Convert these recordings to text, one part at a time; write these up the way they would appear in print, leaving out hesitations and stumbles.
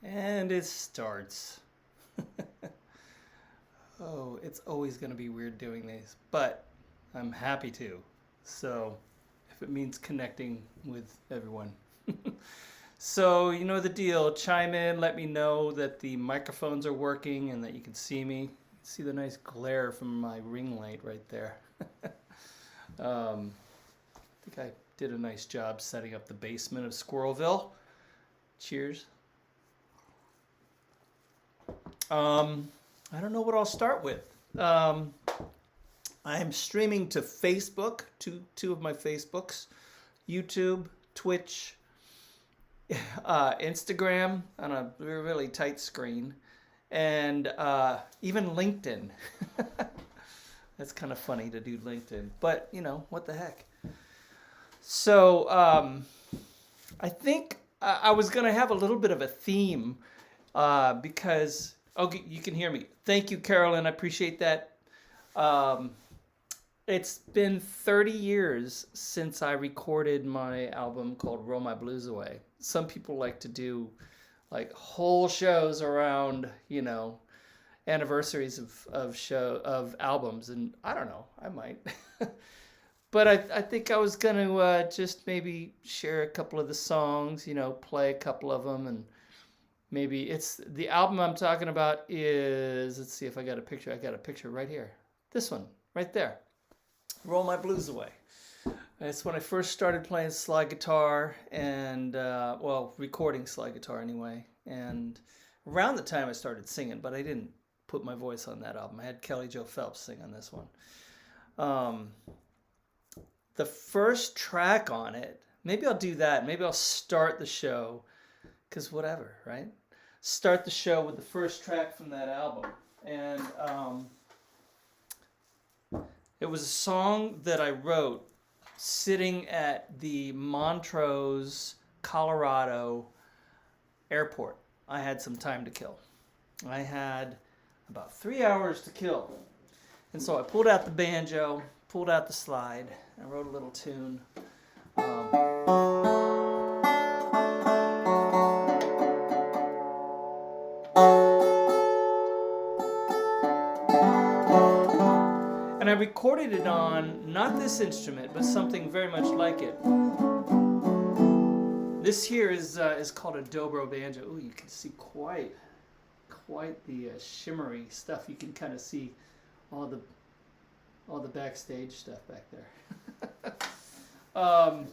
And it starts. Oh, it's always going to be weird doing these, but I'm happy to. So, if it means connecting with everyone. So, you know the deal. Chime in, let me know that the microphones are working and that you can see me. See the nice glare from my ring light right there. I think I did a nice job setting up the basement of Squirrelville. Cheers. I don't know what I'll start with. I am streaming to Facebook, two of my Facebooks, YouTube, Twitch, Instagram on a really tight screen, and even LinkedIn. That's kind of funny to do LinkedIn, but you know, what the heck. So I think I was going to have a little bit of a theme because, okay, you can hear me. Thank you, Carolyn. I appreciate that. It's been 30 years since I recorded my album called Roll My Blues Away. Some people like to do like whole shows around, you know, anniversaries of albums, and I don't know, I might. But I think I was going to just maybe share a couple of the songs, you know, play a couple of them, and maybe it's the album I'm talking about is, let's see if I got a picture. I got a picture right here. This one, right there. Roll My Blues Away. It's when I first started playing slide guitar and, well, recording slide guitar anyway. And around the time I started singing, but I didn't put my voice on that album. I had Kelly Jo Phelps sing on this one. The first track on it, maybe I'll do that. Maybe I'll start the show, because whatever, right? Start the show with the first track from that album. And it was a song that I wrote sitting at the Montrose, Colorado airport. I had some time to kill. I had about 3 hours to kill. And so I pulled out the banjo, pulled out the slide, and wrote a little tune. And I recorded it on, not this instrument, but something very much like it. This here is called a dobro banjo. Ooh, you can see quite the shimmery stuff. You can kind of see all the backstage stuff back there. I'm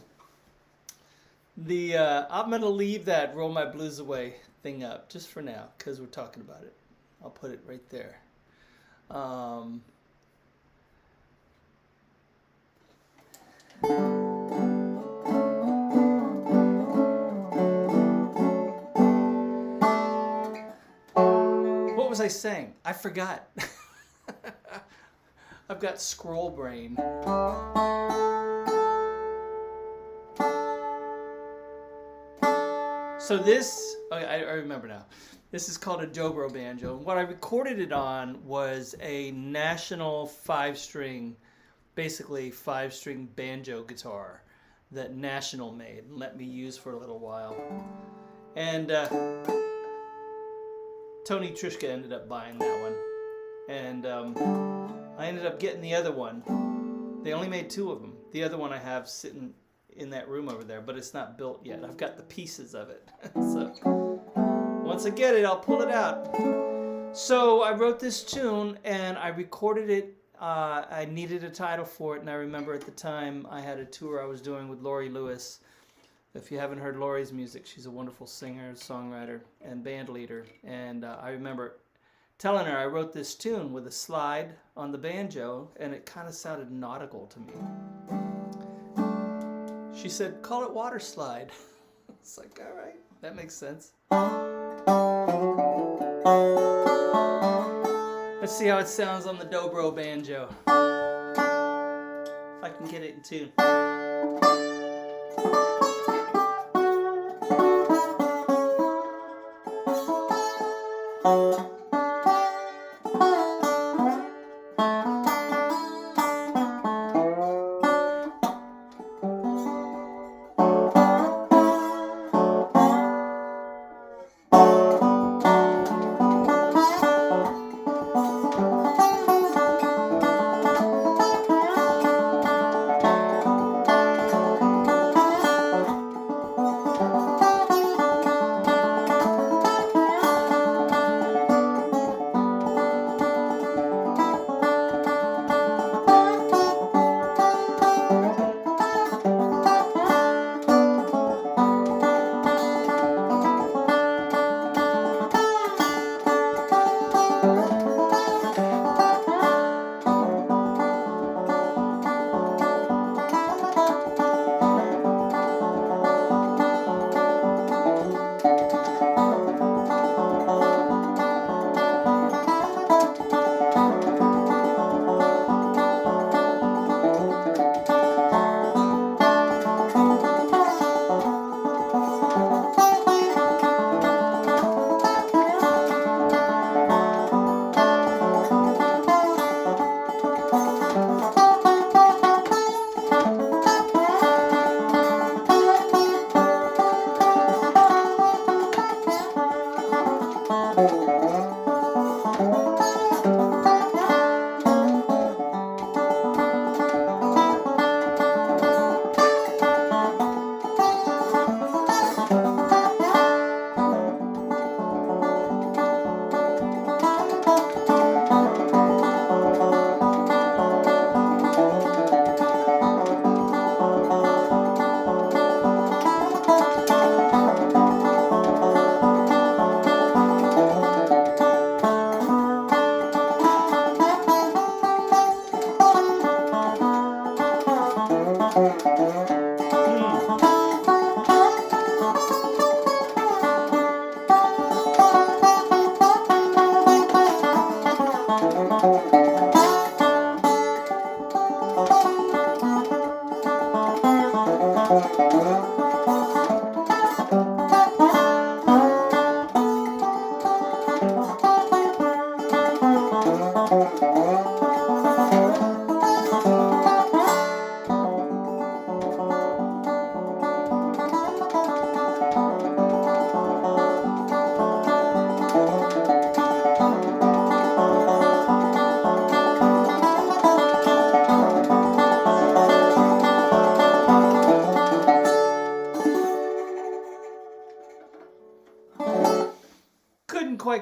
gonna leave that Roll My Blues Away thing up just for now because we're talking about it. I'll put it right there. What was I saying? I forgot. I've got scroll brain. So this, I remember now. This is called a dobro banjo. What I recorded it on was a National 5-string, basically 5-string banjo guitar that National made and let me use for a little while. And Tony Trishka ended up buying that one. And I ended up getting the other one. They only made 2 of them. The other one I have sitting in that room over there, but it's not built yet. I've got the pieces of it. So once I get it, I'll pull it out. So I wrote this tune and I recorded it. I needed a title for it, and I remember at the time I had a tour I was doing with Lori Lewis. If you haven't heard Lori's music, she's a wonderful singer, songwriter, and band leader. And I remember telling her I wrote this tune with a slide on the banjo, and it kind of sounded nautical to me. She said, call it water slide. It's like, all right, that makes sense. Let's see how it sounds on the dobro banjo. If I can get it in tune.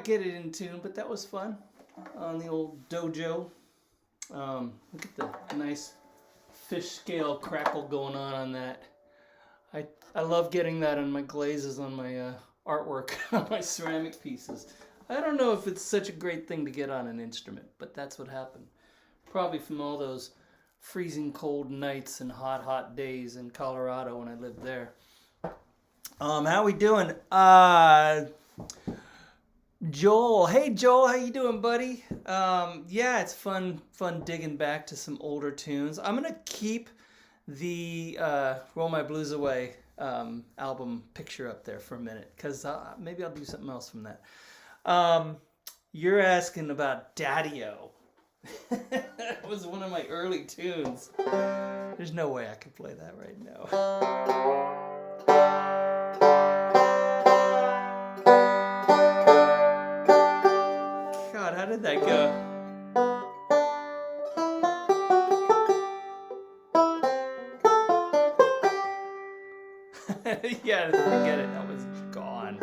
quite get it in tune, but that was fun on the old dojo. Look at the nice fish scale crackle going on that. I love getting that on my glazes on my artwork, on my ceramic pieces. I don't know if it's such a great thing to get on an instrument, but that's what happened. Probably from all those freezing cold nights and hot days in Colorado when I lived there. How we doing? Joel. Hey Joel, how you doing, buddy? Yeah, it's fun digging back to some older tunes. I'm gonna keep the Roll My Blues Away album picture up there for a minute, because maybe I'll do something else from that. You're asking about Daddy-O. That was one of my early tunes. There's no way I could play that right now. God, how did that go? Yeah, forget it. That was gone.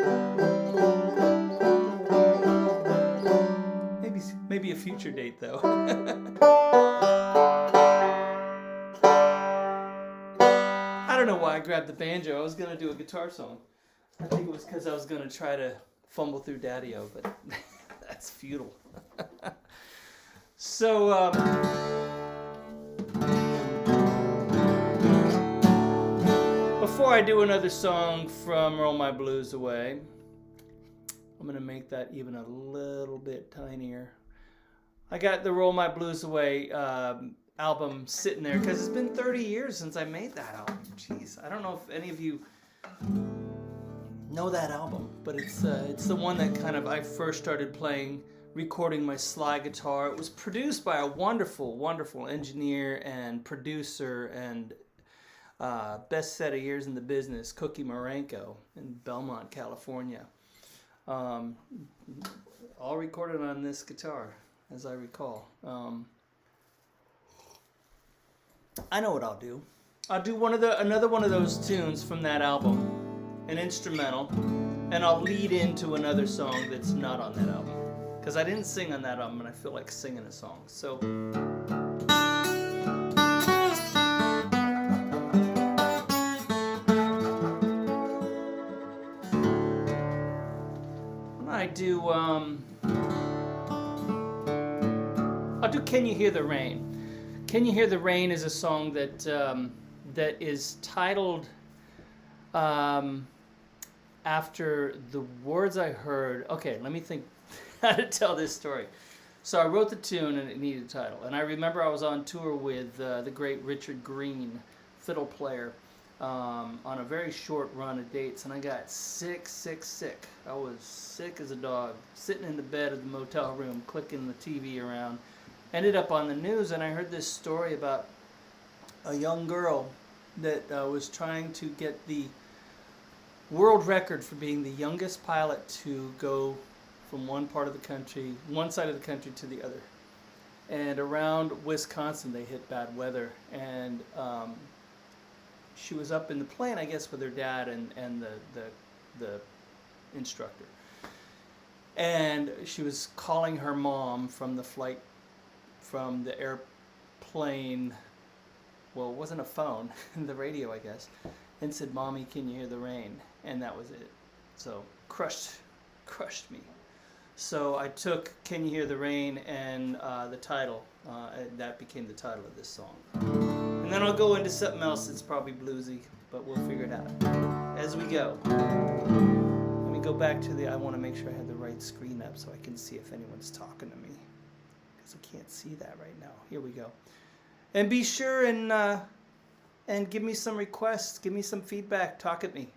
Maybe a future date, though. I don't know why I grabbed the banjo. I was going to do a guitar song. I think it was because I was going to try to fumble through Daddy-O, but that's futile. So, before I do another song from Roll My Blues Away, I'm going to make that even a little bit tinier. I got the Roll My Blues Away album sitting there because it's been 30 years since I made that album. Jeez, I don't know if any of you know that album, but it's the one that kind of I first started recording my slide guitar. It was produced by a wonderful, wonderful engineer and producer and best set of years in the business, Cookie Marenko in Belmont, California. All recorded on this guitar, as I recall. I know what I'll do. I'll do another one of those tunes from that album, an instrumental, and I'll lead into another song that's not on that album. Because I didn't sing on that album, and I feel like singing a song. So, I'll do Can You Hear the Rain? Can You Hear the Rain is a song that is titled after the words I heard. Okay, let me think how to tell this story. So I wrote the tune and it needed a title. And I remember I was on tour with the great Richard Green, fiddle player, on a very short run of dates. And I got sick. I was sick as a dog, sitting in the bed of the motel room, clicking the TV around. Ended up on the news, and I heard this story about a young girl that was trying to get the world record for being the youngest pilot to go from one side of the country to the other. And around Wisconsin, they hit bad weather, and she was up in the plane, I guess, with her dad and the instructor. And she was calling her mom from the flight, from the airplane. Well, it wasn't a phone, the radio, I guess, and said, "Mommy, can you hear the rain?" And that was it. So crushed me. So I took "Can You Hear the Rain" and the title. That became the title of this song. And then I'll go into something else that's probably bluesy, but we'll figure it out as we go. Let me go back to I want to make sure I have the right screen up so I can see if anyone's talking to me, because I can't see that right now. Here we go. And be sure and give me some requests, give me some feedback, talk at me.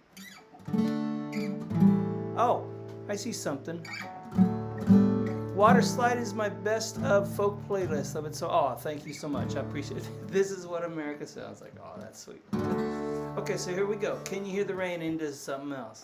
Oh, I see something. Water Slide is my best of folk playlist of it. So, thank you so much. I appreciate it. This is what America sounds like. Oh, that's sweet. Okay, so here we go. Can You Hear the Rain into something else?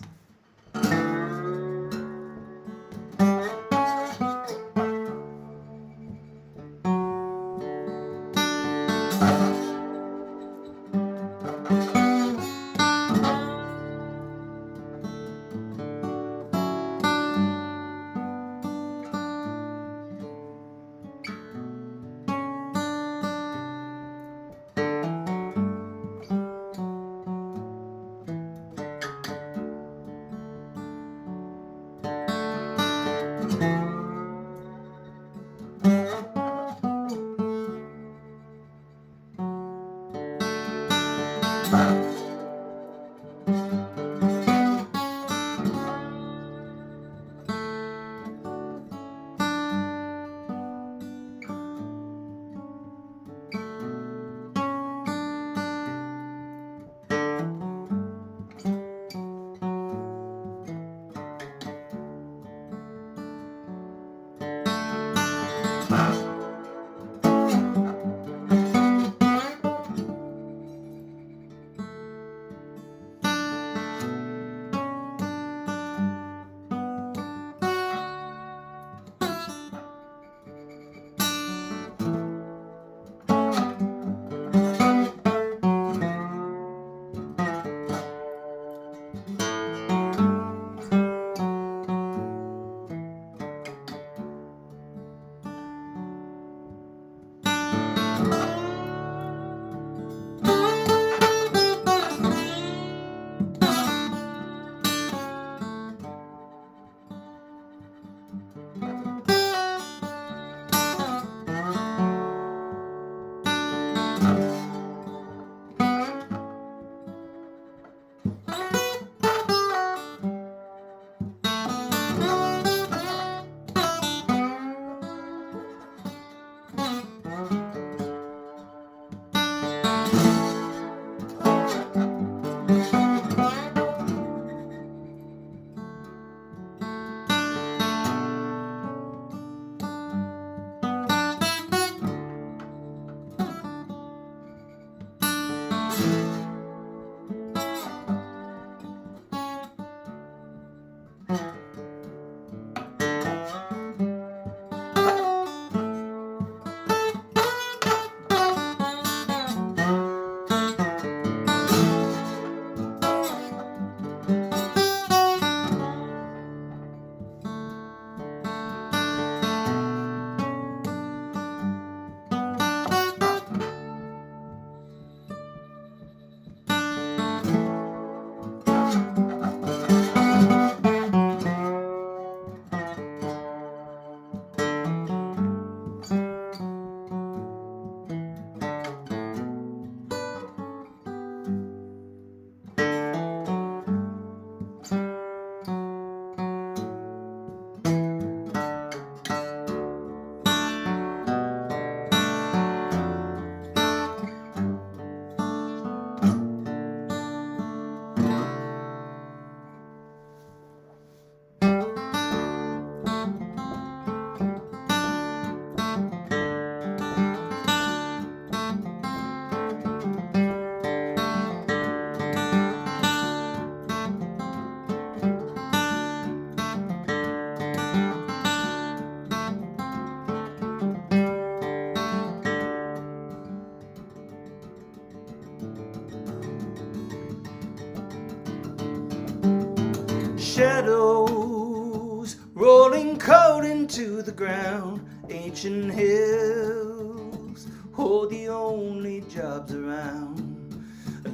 Shadows rolling cold into the ground. Ancient hills hold the only jobs around.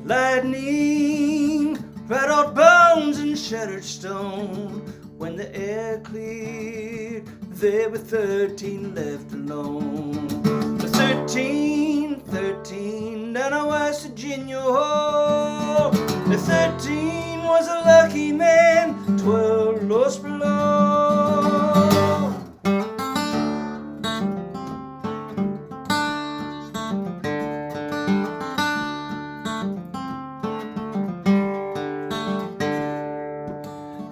Lightning rattled bones and shattered stone. When the air cleared, there were 13 left alone. The 13 down in West Virginia. Oh, the 13 was a lucky man, 12 lost below.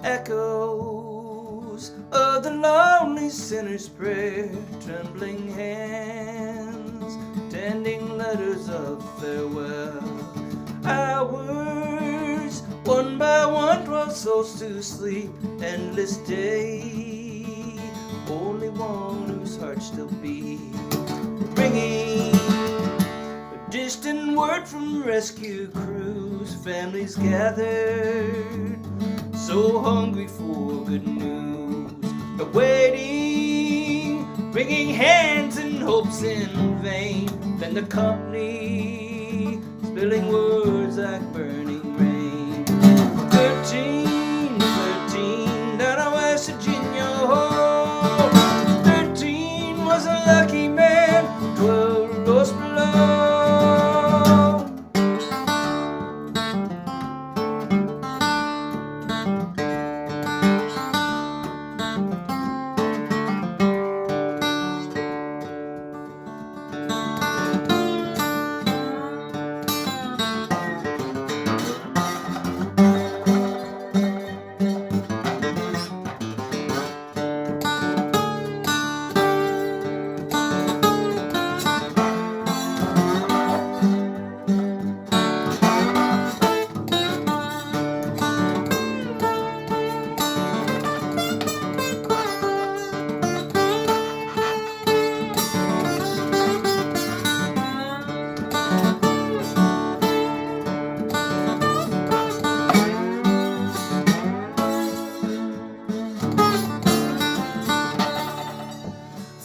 Echoes of the lonely sinner's prayer, trembling hands, tending letters of farewell. Hours, one by one, 12 souls to sleep, endless day, only one whose heart still beat. Ringing a distant word from rescue crews, families gathered, so hungry for good news. But waiting, wringing hands and hopes in vain. Then the company, spilling words like burning rain. 13 down in West Virginia. Oh, 13 was a lucky man, 12 lost below.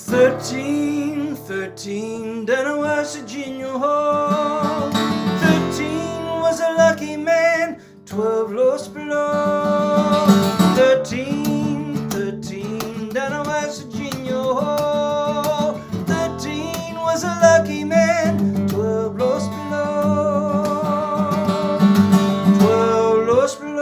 13, 13, down in West Virginia Hall. 13 was a lucky man, 12 lost below. 13, 13, down in West Virginia Hall. 13 was a lucky man, 12 lost below. 12 lost below.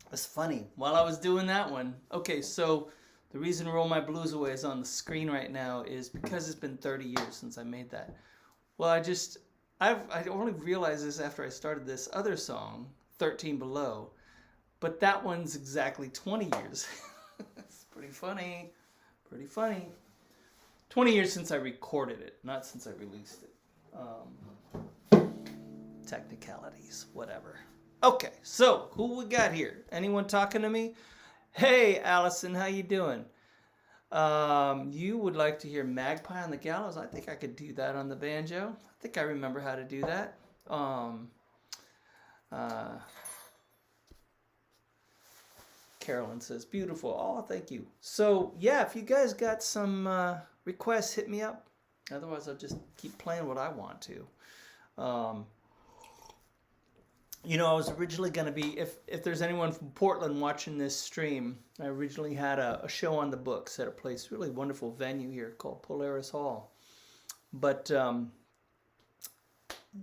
It's funny. While I was doing that one, okay, so the reason Roll My Blues Away is on the screen right now is because it's been 30 years since I made that. Well, I only realized this after I started this other song, 13 Below, but that one's exactly 20 years. It's pretty funny. Pretty funny. 20 years since I recorded it, not since I released it. Technicalities, whatever. Okay, so who we got here? Anyone talking to me? Hey, Allison, how you doing? You would like to hear Magpie on the Gallows? I think I could do that on the banjo. I think I remember how to do that. Carolyn says, beautiful. Oh, thank you. So, yeah, if you guys got some requests, hit me up. Otherwise, I'll just keep playing what I want to. You know, I was originally going to be, if there's anyone from Portland watching this stream, I originally had a show on the books at a place, really wonderful venue here called Polaris Hall. But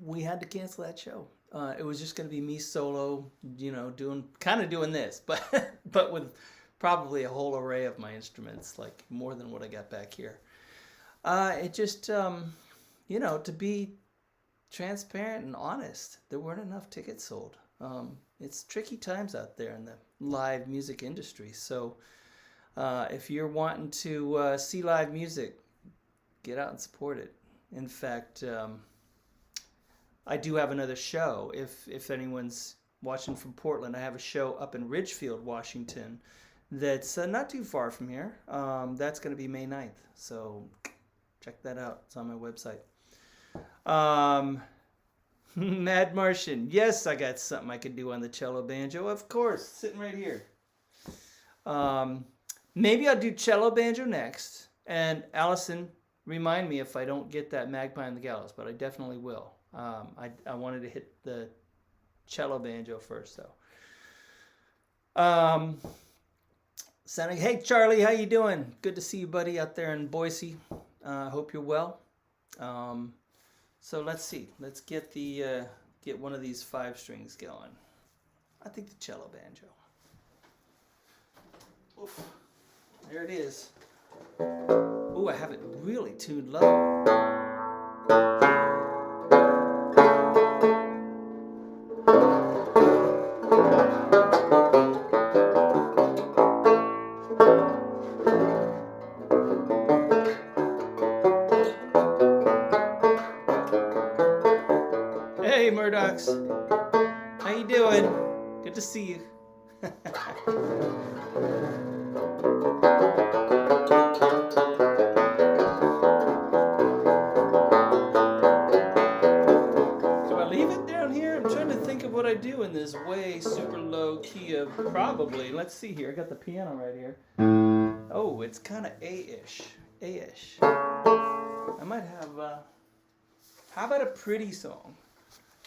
we had to cancel that show. It was just going to be me solo, you know, doing this, but with probably a whole array of my instruments, like more than what I got back here. It just, you know, to be transparent and honest, there weren't enough tickets sold. It's tricky times out there in the live music industry. So if you're wanting to see live music, get out and support it. In fact, I do have another show. If anyone's watching from Portland, I have a show up in Ridgefield, Washington, that's not too far from here. That's going to be May 9th. So check that out. It's on my website. Mad Martian. Yes, I got something I can do on the cello banjo. Of course, sitting right here. Maybe I'll do cello banjo next. And Allison, remind me if I don't get that Magpie on the Gallows, but I definitely will. I wanted to hit the cello banjo first, though. Sounding, hey Charlie, how you doing? Good to see you, buddy, out there in Boise. Hope you're well. So let's see. Let's get get one of these 5 strings going. I think the cello banjo. Oof. There it is. Ooh, I have it really tuned low. Hey, Murdochs. How you doing? Good to see you. What I do in this way super low key of probably, let's see here, I got the piano right here. Oh, it's kind of A-ish. I might have, how about a pretty song?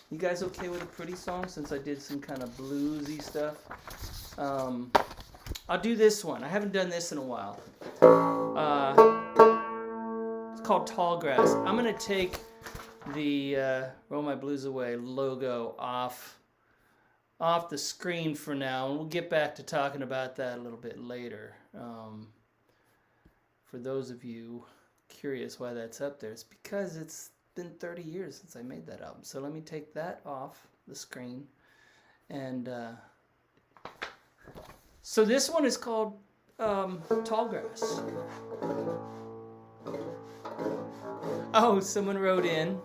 You guys okay with a pretty song since I did some kind of bluesy stuff? I'll do this one. I haven't done this in a while. It's called Tall Grass. I'm going to take the Roll My Blues Away logo off the screen for now, and we'll get back to talking about that a little bit later. For those of you curious why that's up there, it's because it's been 30 years since I made that album. So let me take that off the screen. And so this one is called Tall Grass. Oh, someone wrote in,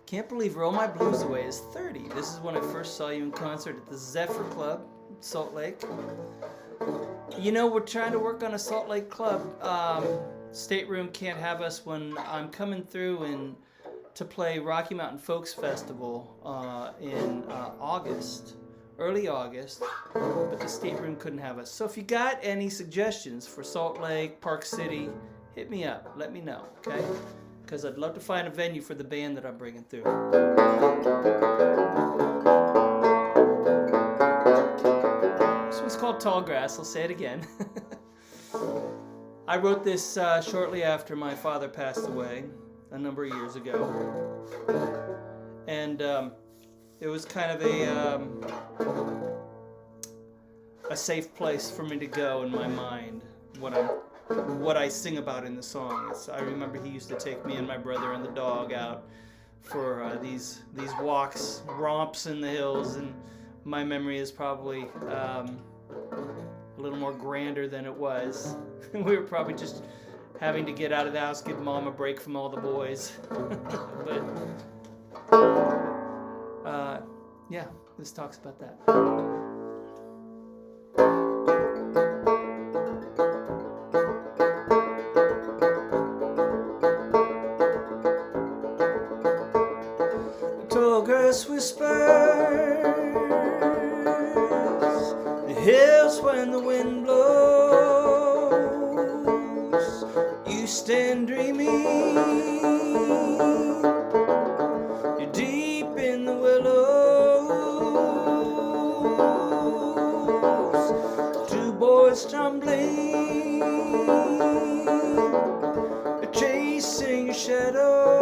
can't believe Roll My Blues Away is 30. This is when I first saw you in concert at the Zephyr Club, Salt Lake. You know, we're trying to work on a Salt Lake club. Stateroom can't have us when I'm coming through and to play Rocky Mountain Folks Festival in August, early August, but the Stateroom couldn't have us. So if you got any suggestions for Salt Lake, Park City, hit me up. Let me know, okay? Because I'd love to find a venue for the band that I'm bringing through. This one's called Tall Grass. I'll say it again. I wrote this shortly after my father passed away a number of years ago. And it was kind of a safe place for me to go in my mind, what I sing about in the songs. I remember he used to take me and my brother and the dog out for these walks, romps in the hills, and my memory is probably a little more grander than it was. We were probably just having to get out of the house, give Mom a break from all the boys. But yeah, this talks about that. Tall grass whispers, the hills when the wind blows, you stand dreaming, you're deep in the willows, two boys tumbling, chasing your shadow.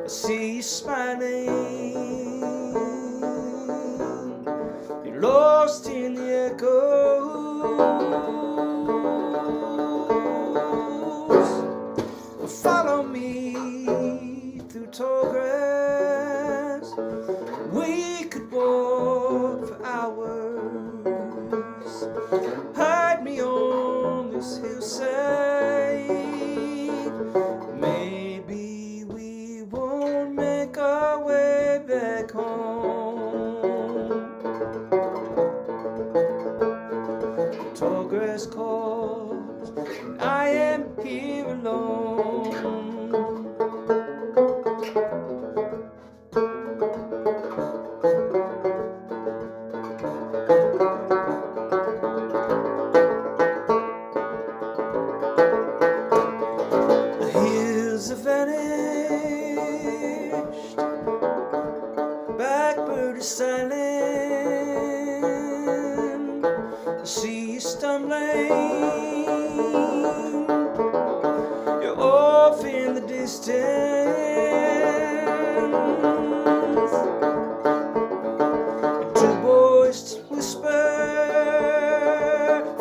I see you smiling, you're lost in the echoes. Follow me through tall grass, we could walk for hours. Hide me on this hillside, maybe we won't make our way back home. Tall grass calls, and I am here alone. The hills have vanished, blackbird is silent, I see you stumbling, you're off in the distance. Two boys whisper,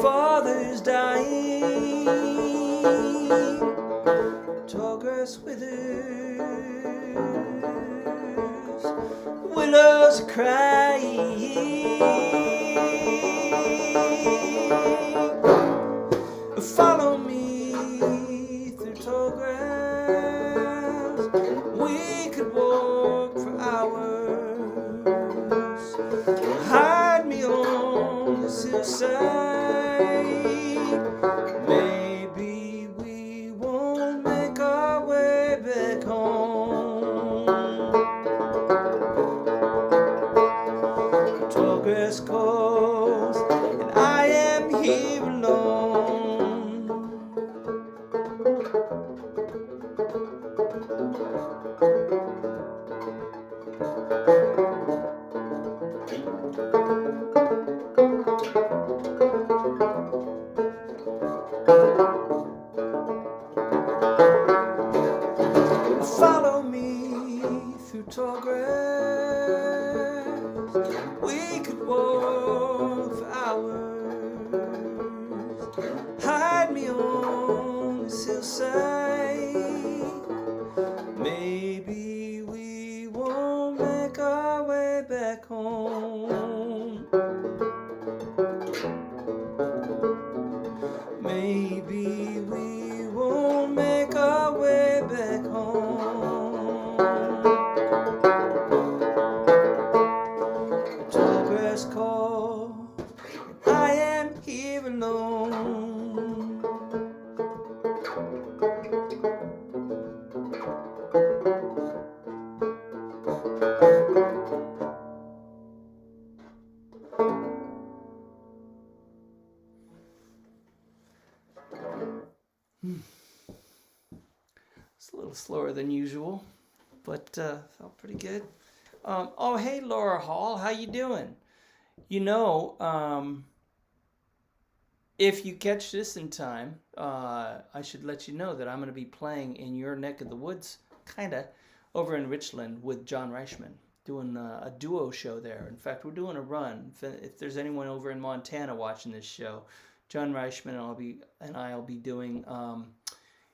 father's dying. Tall grass withers, willows are crying. Follow me through tall grass, we could walk for hours. Hide me on this hillside, maybe we won't make our way back home. Tall grass calls, and I am here alone. Follow me through tall grass, we could walk for hours. Hide me on say maybe we won't make our way back home. Maybe we won't make our way back home. Tall grass call, I am here alone. It's a little slower than usual, but felt pretty good. Oh, hey, Laura Hall, how you doing? You know, if you catch this in time, I should let you know that I'm going to be playing in your neck of the woods, kind of, over in Richland with John Reichman, doing a duo show there. In fact, we're doing a run. If there's anyone over in Montana watching this show, John Reichman and I'll be doing,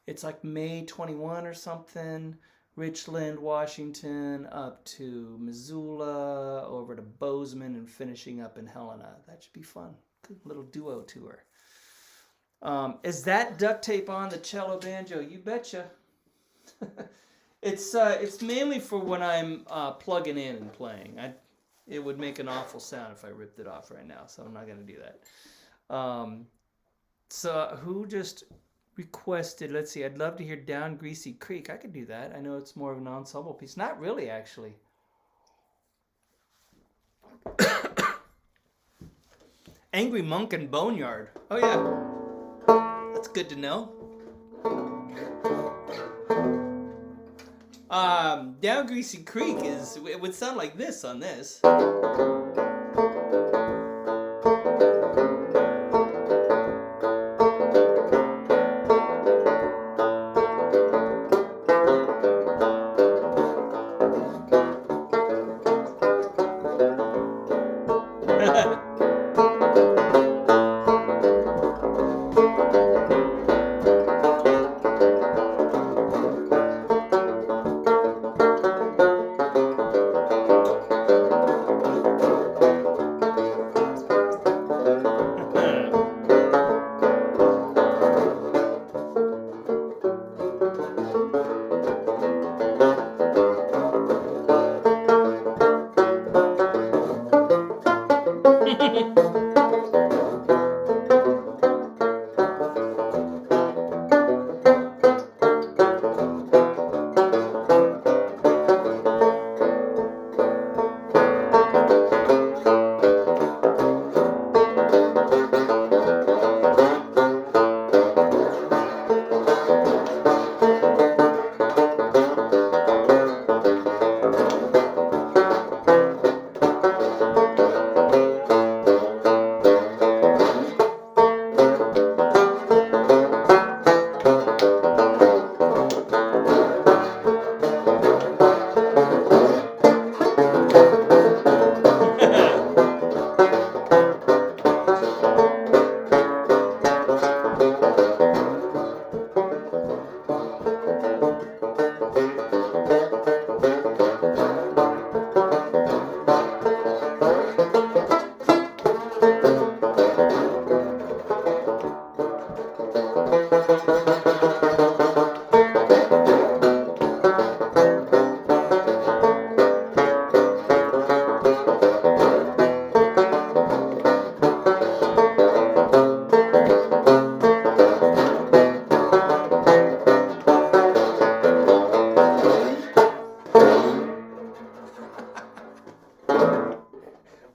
it's like May 21 or something, Richland, Washington, up to Missoula, over to Bozeman, and finishing up in Helena. That should be fun. Good little duo tour. Is that duct tape on the cello banjo? You betcha. It's mainly for when I'm plugging in and playing. It would make an awful sound if I ripped it off right now, so I'm not going to do that. So who just requested, let's see, I'd love to hear Down Greasy Creek. I could do that. I know it's more of an ensemble piece. Not really, actually. Angry Monk and Boneyard. Oh, yeah. That's good to know. Down Greasy Creek it would sound like this on this.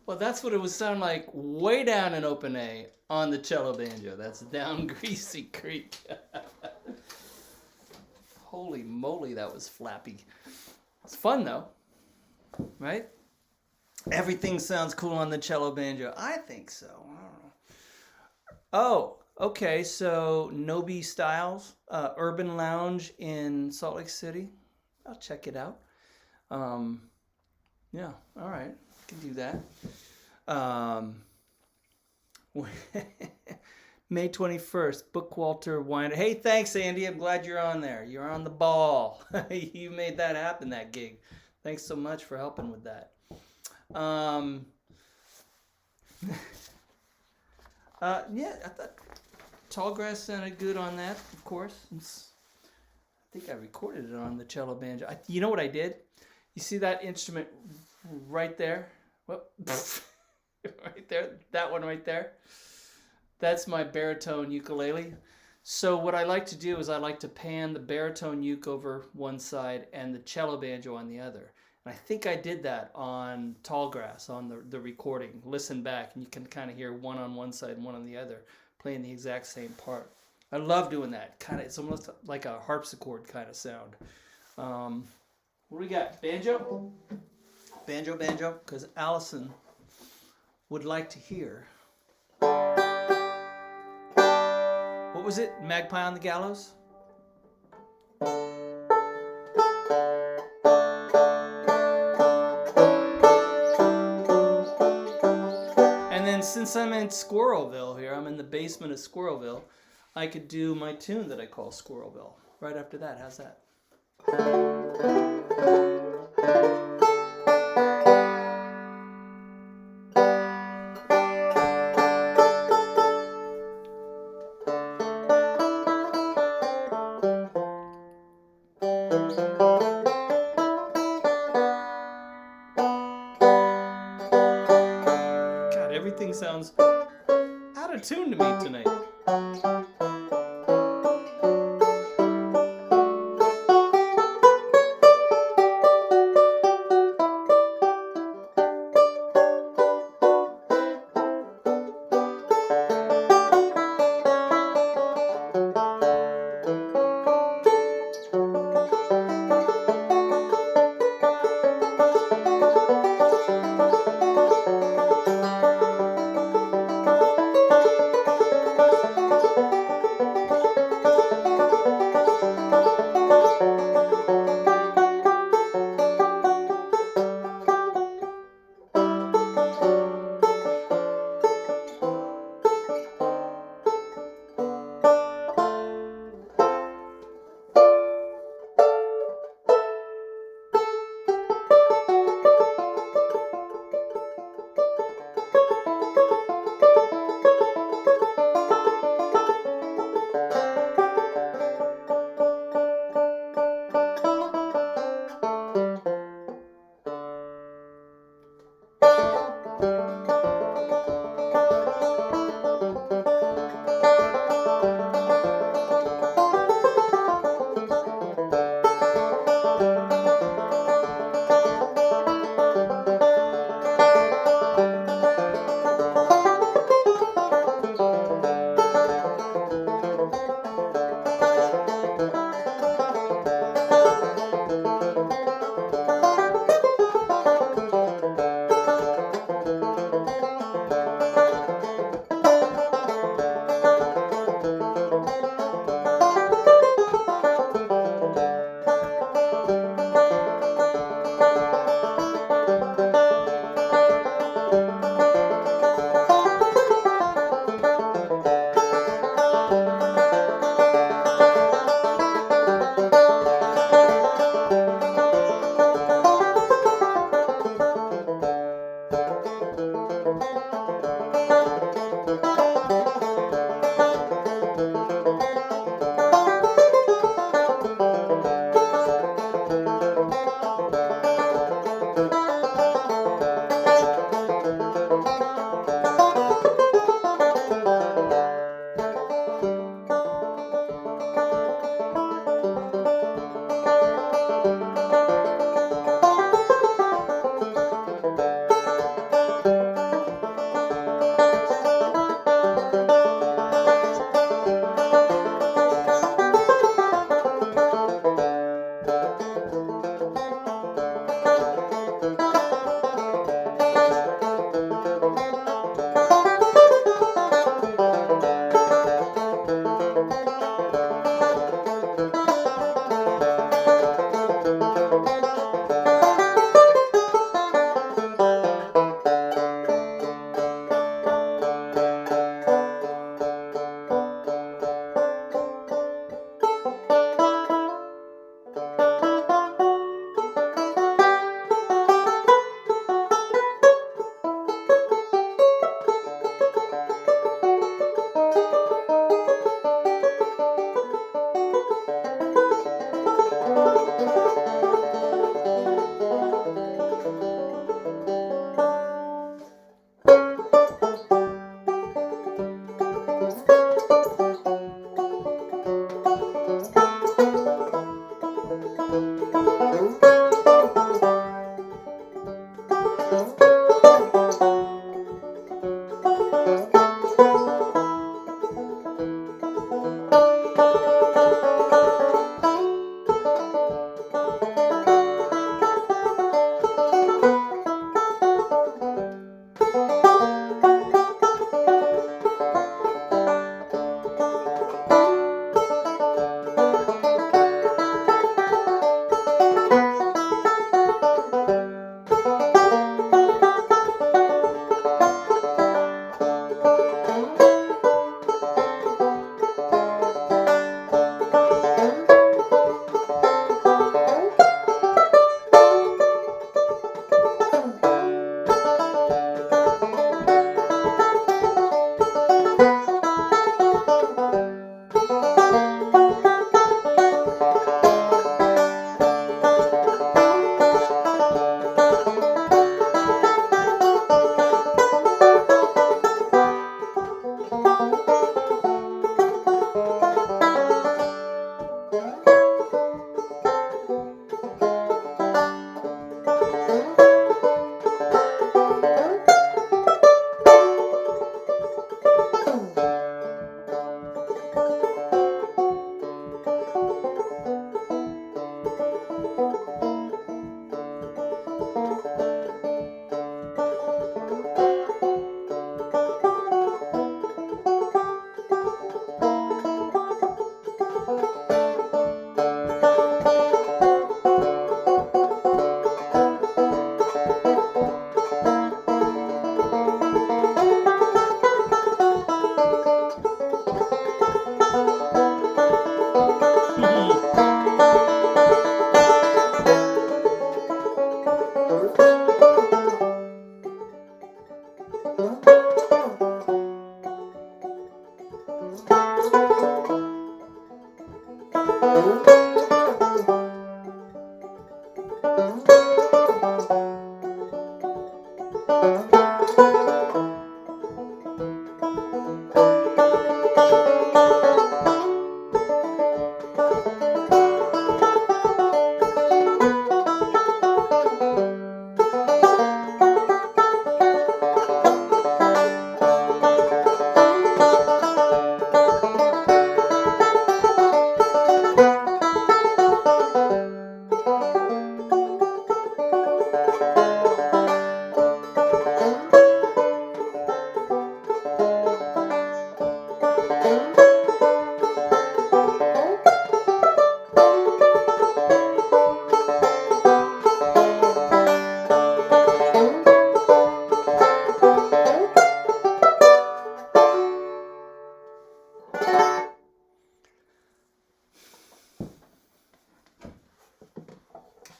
Well, that's what it would sound like way down in open A on the cello banjo. That's Down Greasy Creek. Holy moly, that was flappy. It's fun though, right? Everything sounds cool on the cello banjo. I think so. I don't know. Oh, okay. So Nobi Styles, Urban Lounge in Salt Lake City. I'll check it out. Yeah, all right. Can do that. May 21st, Bookwalter Wine. Hey, thanks, Andy. I'm glad you're on there. You're on the ball. You made that happen, that gig. Thanks so much for helping with that. Yeah, I thought Tallgrass sounded good on that, of course. I think I recorded it on the cello banjo. You know what I did? You see that instrument right there? Whoop. Right there? That one right there? That's my baritone ukulele. So what I like to do is I like to pan the baritone uke over one side and the cello banjo on the other. And I think I did that on Tallgrass, on the recording. Listen back and you can kind of hear one on one side and one on the other, playing the exact same part. I love doing that. It's almost like a harpsichord kind of sound. What do we got? Banjo? Banjo, because Allison would like to hear. What was it? Magpie on the Gallows? And then since I'm in Squirrelville here, I'm in the basement of Squirrelville, I could do my tune that I call Squirrelville right after that. How's that? God, everything sounds out of tune to me tonight.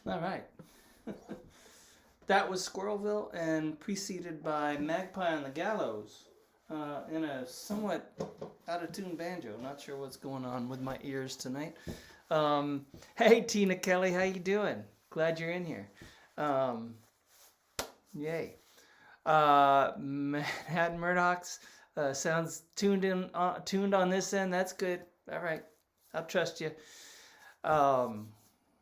All right. That was Squirrelville and preceded by Magpie on the Gallows in a somewhat out of tune banjo. Not sure what's going on with my ears tonight. Hey, Tina Kelly, how you doing? Glad you're in here. Yay. Manhattan Murdoch's sounds tuned on this end. That's good. All right. I'll trust you.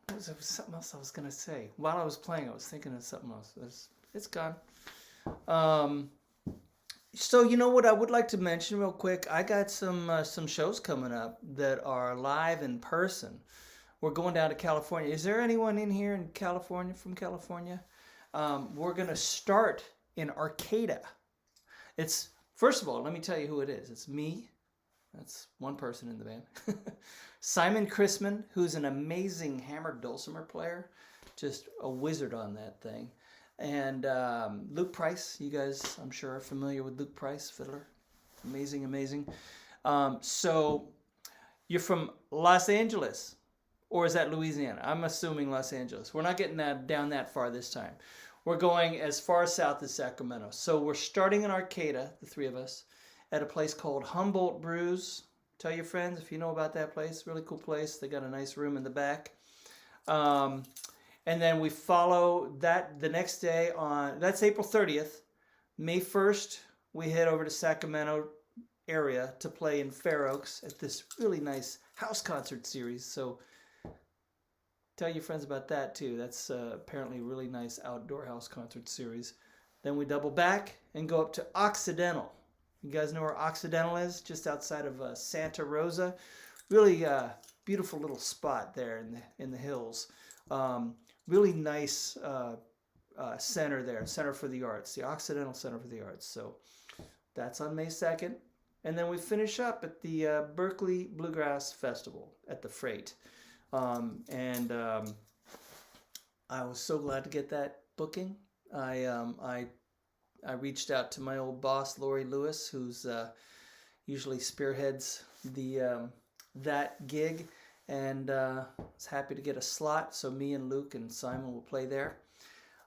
There was something else I was going to say. While I was playing, I was thinking of something else. It's gone. So, you know what I would like to mention real quick? I got some shows coming up that are live in person. We're going down to California. Is there anyone in here in California, from California? We're going to start in Arcata. It's, first of all, let me tell you who it is. It's me. That's one person in the band. Simon Chrisman, who's an amazing hammered dulcimer player. Just a wizard on that thing. And Luke Price. You guys, I'm sure, are familiar with Luke Price, fiddler. Amazing, amazing. So you're from Los Angeles. Or is that Louisiana? I'm assuming Los Angeles. We're not getting down that far this time. We're going as far south as Sacramento. So we're starting in Arcata, the three of us, at a place called Humboldt Brews. Tell your friends if you know about that place. Really cool place. They got a nice room in the back. And then we follow that the next day on, that's April 30th. May 1st, we head over to Sacramento area to play in Fair Oaks at this really nice house concert series. So tell your friends about that too. That's apparently a really nice outdoor house concert series. Then we double back and go up to Occidental. You guys know where Occidental is? Just outside of Santa Rosa. Really beautiful little spot there in the hills. Really nice center there, Center for the Arts, the Occidental Center for the Arts. So that's on May 2nd. And then we finish up at the Berkeley Bluegrass Festival at the Freight. I was so glad to get that booking. I reached out to my old boss, Lori Lewis, who's usually spearheads that gig, and was happy to get a slot. So me and Luke and Simon will play there.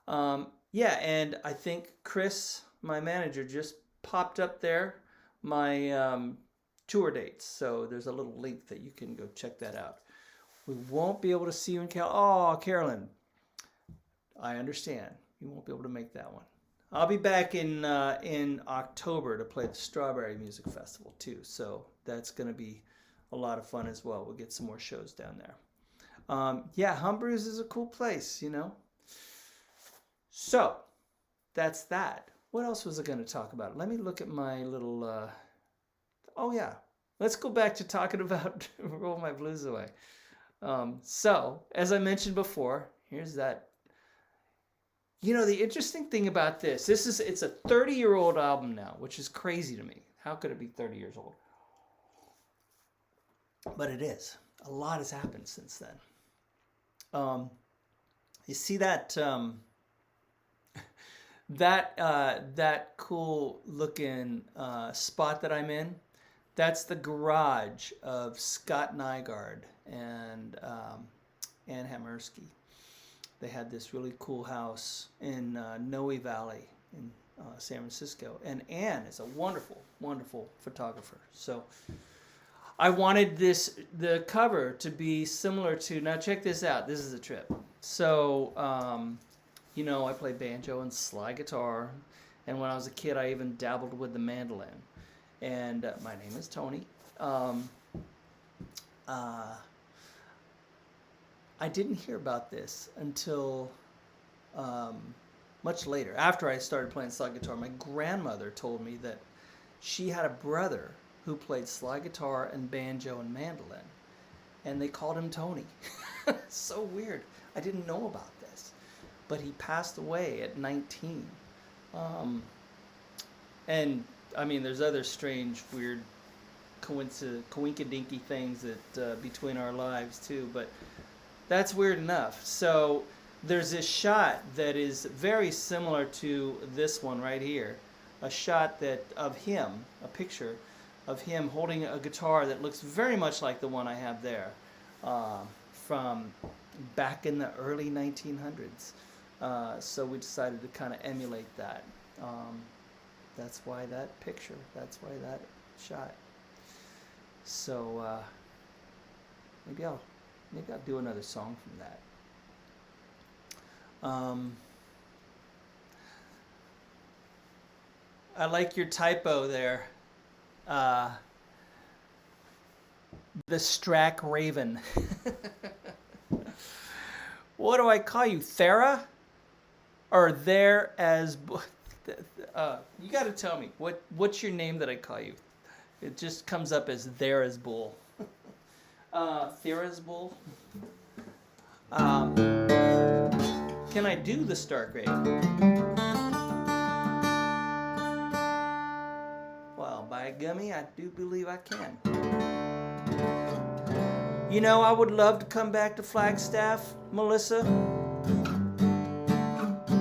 Yeah, and I think Chris, my manager, just popped up there my tour dates. So there's a little link that you can go check that out. We won't be able to see you in Carolyn, I understand. You won't be able to make that one. I'll be back in October to play the Strawberry Music Festival too. So that's going to be a lot of fun as well. We'll get some more shows down there. Yeah, Humbrew's is a cool place, you know. So that's that. What else was I going to talk about? Let me look at my little... Oh yeah, let's go back to talking about Roll My Blues Away. So, as I mentioned before, here's that. You know, the interesting thing about it's a 30-year-old album now, which is crazy to me. How could it be 30 years old? But it is. A lot has happened since then. You see that that cool looking spot that I'm in? That's the garage of Scott Nygaard and Ann Hamersky. They had this really cool house in Noe Valley in San Francisco. And Ann is a wonderful, wonderful photographer. So I wanted the cover to be similar to, now check this out. This is a trip. So, you know, I play banjo and slide guitar. And when I was a kid, I even dabbled with the mandolin. And my name is Tony. I didn't hear about this until much later. After I started playing slide guitar, my grandmother told me that she had a brother who played slide guitar and banjo and mandolin, and they called him Tony. So weird. I didn't know about this, but he passed away at 19. And I mean, there's other strange, weird, coinkydinky things that between our lives too, but that's weird enough. So there's this shot that is very similar to this one right here. A shot of him, a picture of him holding a guitar that looks very much like the one I have there from back in the early 1900s. So we decided to kind of emulate that. That's why that picture, that's why that shot. So maybe I'll do another song from that. I like your typo there. The Strack Raven. What do I call you, Thera? Or there as... you got to tell me, what's your name that I call you? It just comes up as there as bull. Thera's bull. Can I do the Stark Raven? Well, by gummy, I do believe I can. You know, I would love to come back to Flagstaff, Melissa.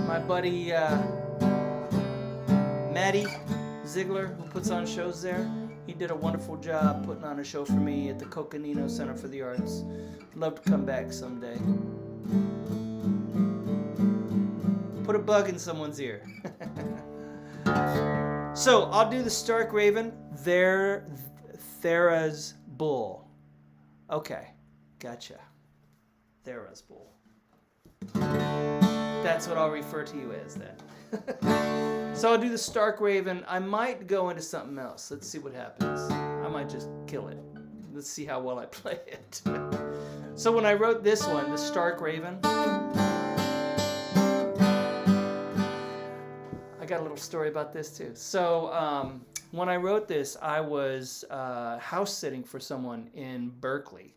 My buddy Maddie Ziegler, who puts on shows there, he did a wonderful job putting on a show for me at the Coconino Center for the Arts. I'd love to come back someday. Put a bug in someone's ear. So I'll do the Stark Raven. Thera's bull. Okay, gotcha. Thera's bull. That's what I'll refer to you as then. So I'll do the Stark Raven. I might go into something else. Let's see what happens. I might just kill it. Let's see how well I play it. So when I wrote this one, the Stark Raven, I got a little story about this too. So when I wrote this, I was house sitting for someone in Berkeley.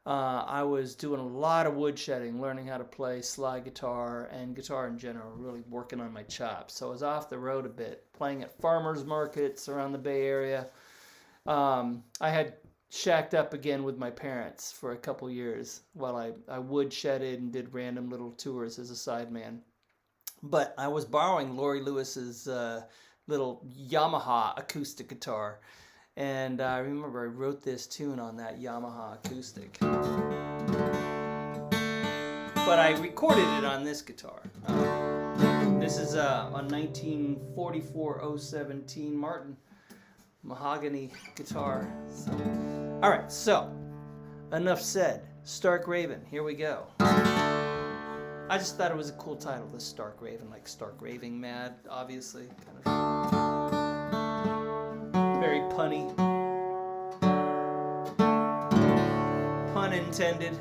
I was doing a lot of woodshedding, learning how to play slide guitar and guitar in general, really working on my chops. So I was off the road a bit, playing at farmers markets around the Bay Area. I had shacked up again with my parents for a couple years while I woodshedded and did random little tours as a sideman. But I was borrowing Laurie Lewis's little Yamaha acoustic guitar. And I remember I wrote this tune on that Yamaha acoustic. But I recorded it on this guitar. This is a 1944 017 Martin mahogany guitar. So, all right, so enough said. Stark Raven, here we go. I just thought it was a cool title, the Stark Raven, like Stark Raving Mad, obviously. Kind of very punny. Pun intended.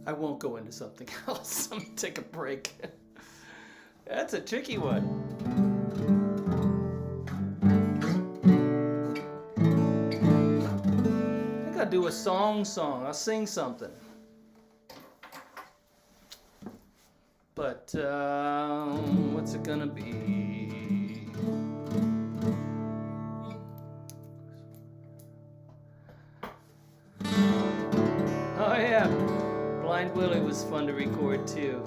I won't go into something else. I'm gonna take a break. That's a tricky one. I think I'll do a song. I'll sing something. But what's it gonna be? Oh yeah, Blind Willie was fun to record too.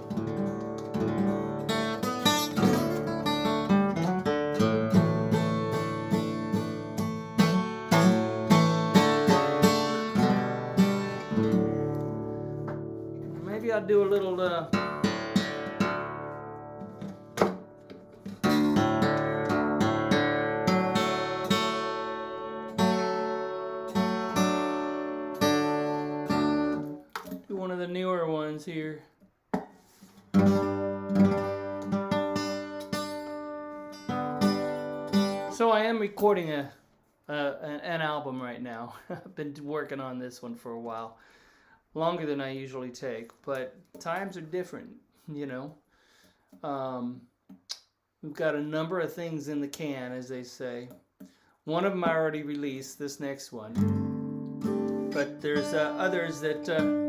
Maybe I'll do a little one of the newer ones here. So I am recording an album right now. I've been working on this one for a while, longer than I usually take, but times are different, you know. We've got a number of things in the can, as they say. One of them I already released, this next one, but there's others that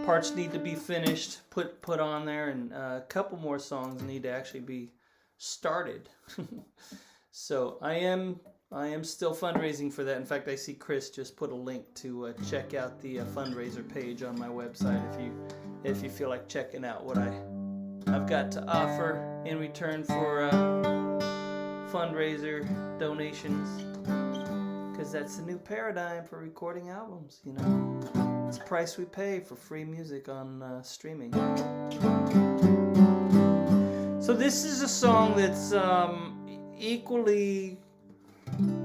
parts need to be finished, put on there, and a couple more songs need to actually be started. So I am still fundraising for that. In fact, I see Chris just put a link to check out the fundraiser page on my website if you feel like checking out what I've got to offer in return for fundraiser donations, because that's the new paradigm for recording albums, you know. It's the price we pay for free music on streaming. So this is a song that's equally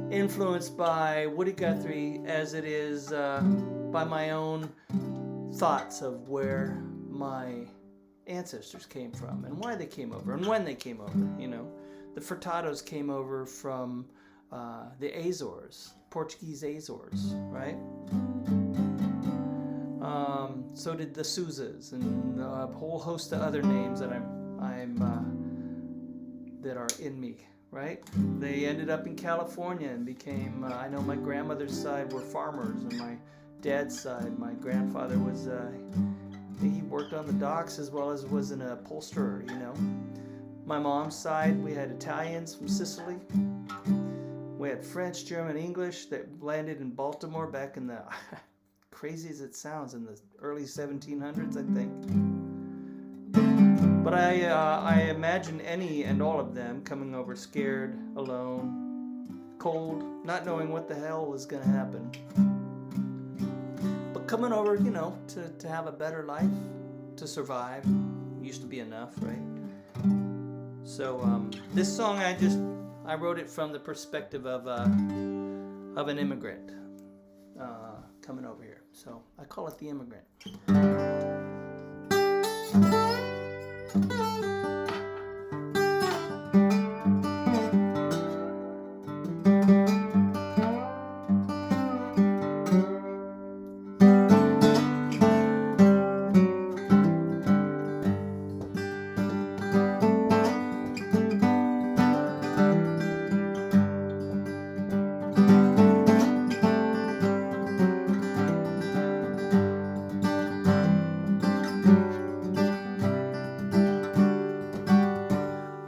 influenced by Woody Guthrie as it is by my own thoughts of where my ancestors came from and why they came over and when they came over, you know. The Furtados came over from the Azores, Portuguese Azores, right? So did the Souzas and a whole host of other names that that are in me, right? They ended up in California and became, I know my grandmother's side were farmers, and my dad's side, my grandfather was, he worked on the docks as well as was an upholsterer, you know. My mom's side, we had Italians from Sicily. We had French, German, English that landed in Baltimore back in the, crazy as it sounds, in the early 1700s, I think. But I imagine any and all of them coming over scared, alone, cold, not knowing what the hell was going to happen. But coming over, to have a better life, to survive. Used to be enough, right? So this song I wrote it from the perspective of an immigrant coming over here. So I call it The Immigrant.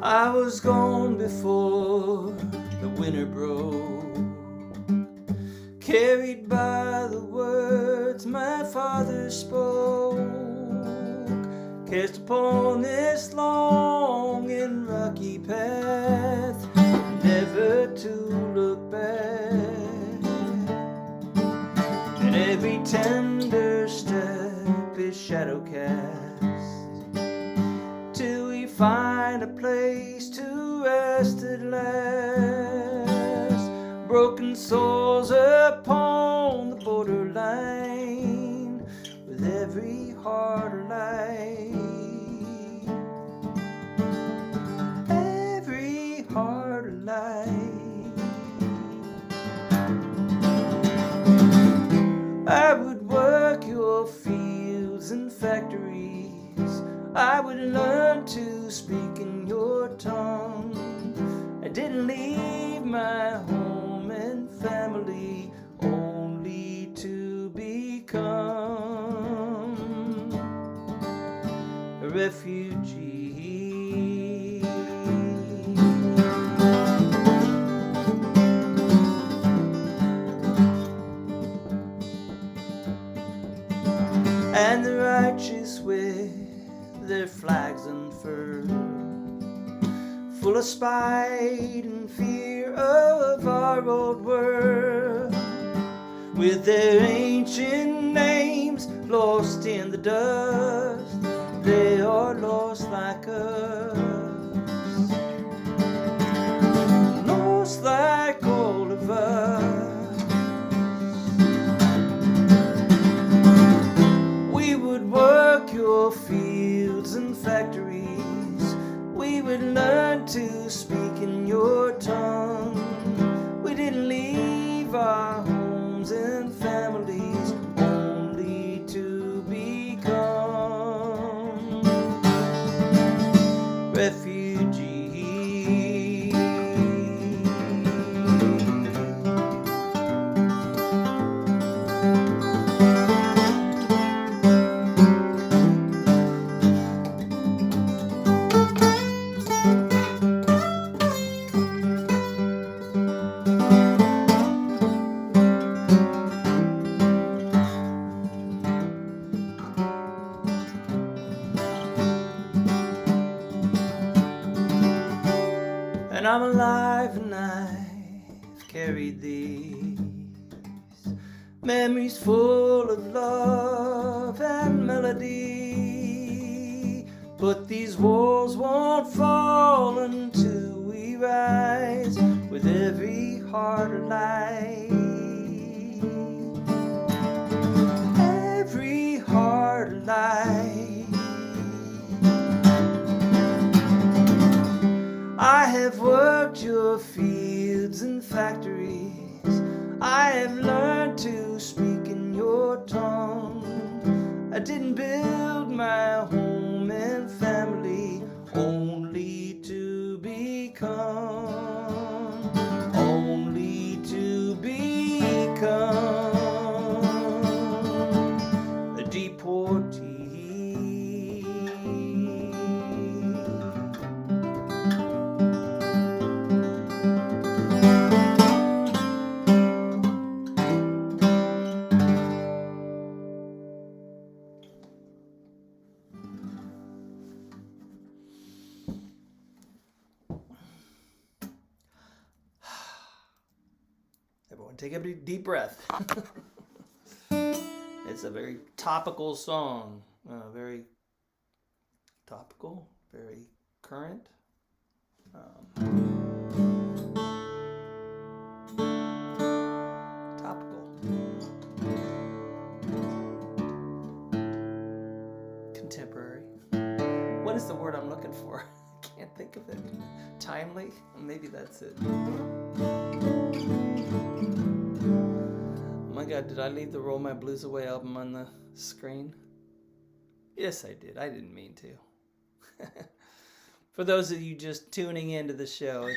I was gone before the winter broke, carried by the words my father spoke, cast upon this long and rocky path, never to look back, and every tender step is shadow cast, till we find a place to rest at last. Broken souls upon the borderline, with every heart alight, every heart alight. I would work your fields and factories, I would learn to speak in your tongue. I didn't leave my home and family only to become a refugee. And the righteous wear their flags unfurled, full of spite and fear of our old world, with their ancient names lost in the dust. They are lost like us, lost like all of us. We would work your fields and factories, we would learn to speak in your tongue. We didn't leave our homes and families only to become refugees. And I'm alive and I've carried these memories full of love and melody. But these walls won't fall until we rise, with every heart alight, every heart alight. I have worked your fields and factories, I have learned to speak in your tongue. I didn't build my home and family only to become, only to become a deportee. Everyone take a deep breath. It's a very topical song. Very topical, very current. Topical. Contemporary. What is the word I'm looking for? I can't think of it. Timely? Maybe that's it. Oh my God, did I leave the Roll My Blues Away album on the screen? Yes, I did. I didn't mean to. For those of you just tuning into the show,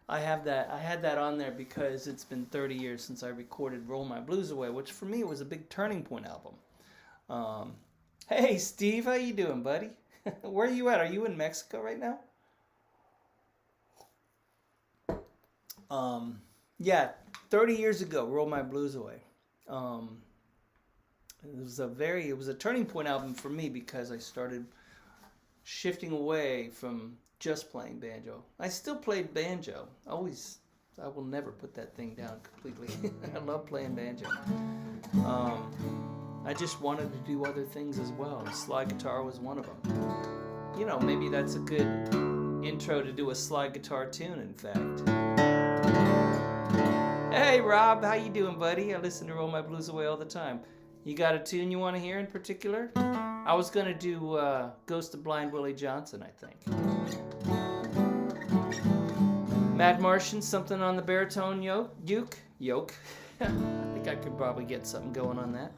I had that on there because it's been 30 years since I recorded Roll My Blues Away, which for me was a big turning point album. Hey, Steve, how you doing, buddy? Where are you at? Are you in Mexico right now? Yeah, 30 years ago, Roll My Blues Away. It was a turning point album for me because I started shifting away from just playing banjo. I still played banjo. I will never put that thing down completely. I love playing banjo. I just wanted to do other things as well. And slide guitar was one of them. You know, maybe that's a good intro to do a slide guitar tune, in fact. Hey, Rob, how you doing, buddy? I listen to Roll My Blues Away all the time. You got a tune you want to hear in particular? I was going to do Ghost of Blind Willie Johnson, I think. Mad Martian, something on the baritone yoke. I think I could probably get something going on that.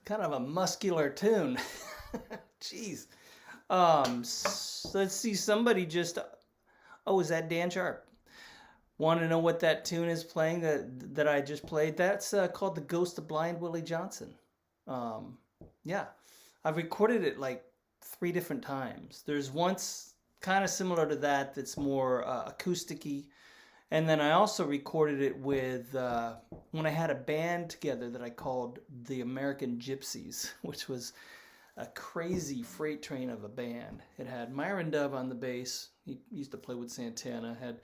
kind of a muscular tune. Jeez. So let's see. Somebody just. Oh, is that Dan Sharp? Want to know what that tune is playing that I just played? That's called "The Ghost of Blind Willie Johnson." Yeah, I've recorded it like 3 different times. There's once kind of similar to that that's more acousticy. And then I also recorded it with, when I had a band together that I called the American Gypsies, which was a crazy freight train of a band. It had Myron Dove on the bass. He used to play with Santana. Had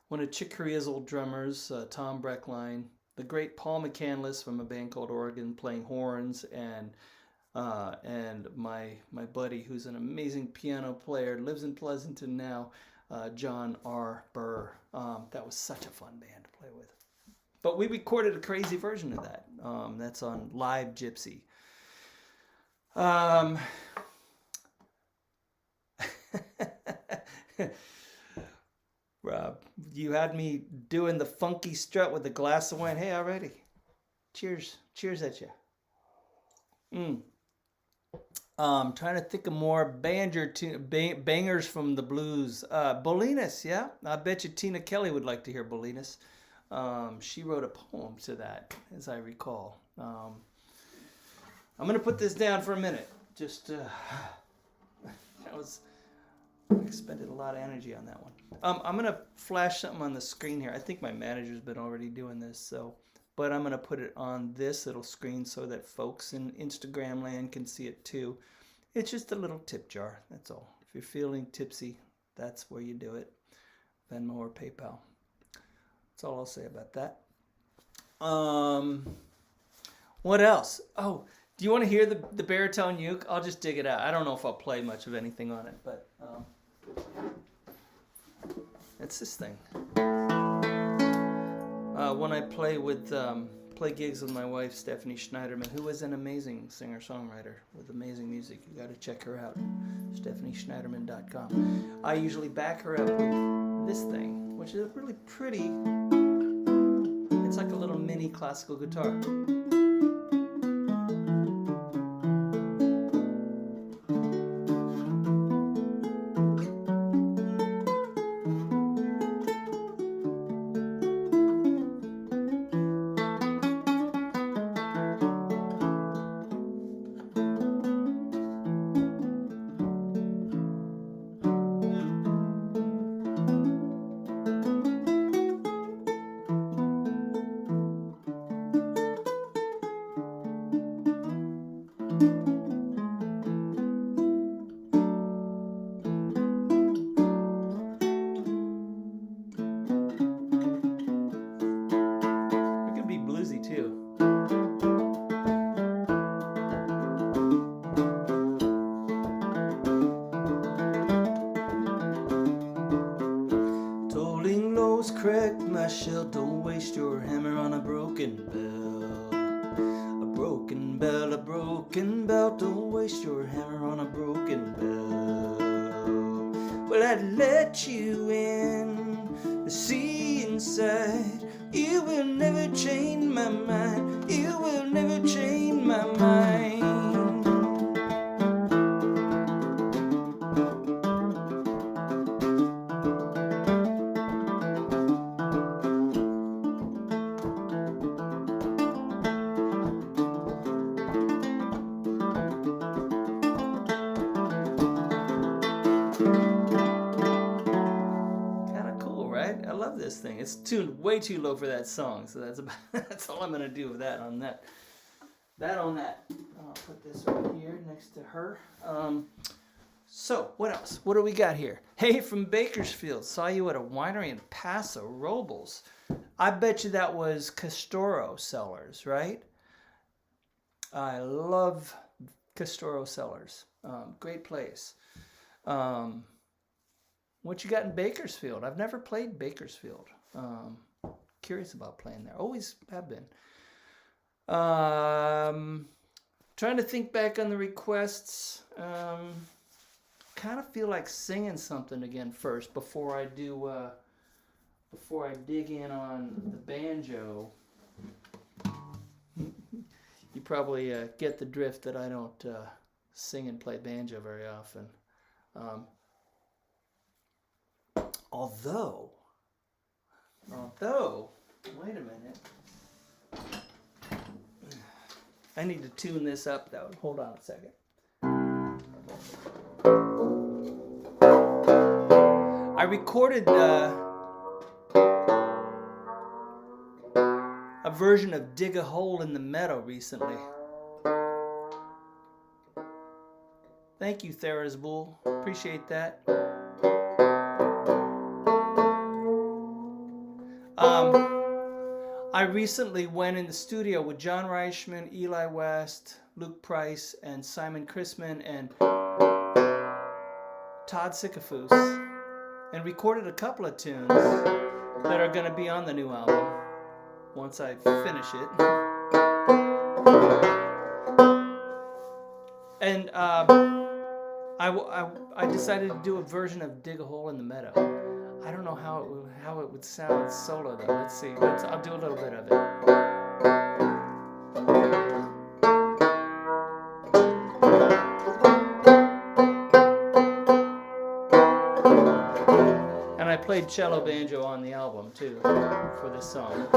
one of Chick Corea's old drummers, Tom Breckline. The great Paul McCandless from a band called Oregon playing horns. And my buddy, who's an amazing piano player, lives in Pleasanton now, John R. Burr. That was such a fun band to play with. But we recorded a crazy version of that. That's on Live Gypsy. Rob, you had me doing the funky strut with the glass of wine. Hey, already. Cheers. Cheers at you. Trying to think of more bangers from the blues. Bolinas, yeah. I bet you Tina Kelly would like to hear Bolinas. She wrote a poem to that, as I recall. I'm going to put this down for a minute. Just, I expended a lot of energy on that one. I'm going to flash something on the screen here. I think my manager's been already doing this, but I'm going to put it on this little screen so that folks in Instagram land can see it too. It's just a little tip jar, that's all. If you're feeling tipsy, that's where you do it. Venmo or PayPal. That's all I'll say about that. What else? Oh, do you want to hear the baritone uke? I'll just dig it out. I don't know if I'll play much of anything on it, but it's this thing. When I play gigs with my wife, Stephanie Schneiderman, who is an amazing singer-songwriter with amazing music. You got to check her out, stephanieschneiderman.com. I usually back her up with this thing, which is a really pretty, it's like a little mini classical guitar. Crack my shell, don't waste your hammer on a broken bell. A broken bell, a broken bell, don't waste your hammer on a broken bell. Well, I'd let you in, see inside. You will never change my mind, you will never change my mind. This thing, it's tuned way too low for that song, so that's all I'm gonna do with that on that. I'll put this right here next to her. So what else? What do we got here? Hey, from Bakersfield, saw you at a winery in Paso Robles. I bet you that was Castoro Cellars, right? I love Castoro Cellars. Great place. What you got in Bakersfield? I've never played Bakersfield. Curious about playing there. Always have been. Trying to think back on the requests. Kind of feel like singing something again first before I do. Before I dig in on the banjo. You probably get the drift that I don't sing and play banjo very often. Although, wait a minute. I need to tune this up though. Hold on a second. I recorded a version of Dig a Hole in the Meadow recently. Thank you, Thera's Bull. Appreciate that. I recently went in the studio with John Reichman, Eli West, Luke Price, and Simon Chrisman, and Todd Sikafus, and recorded a couple of tunes that are going to be on the new album once I finish it. And I decided to do a version of Dig a Hole in the Meadow. I don't know how it would sound solo though. Let's see. I'll do a little bit of it. And I played cello banjo on the album too for this song.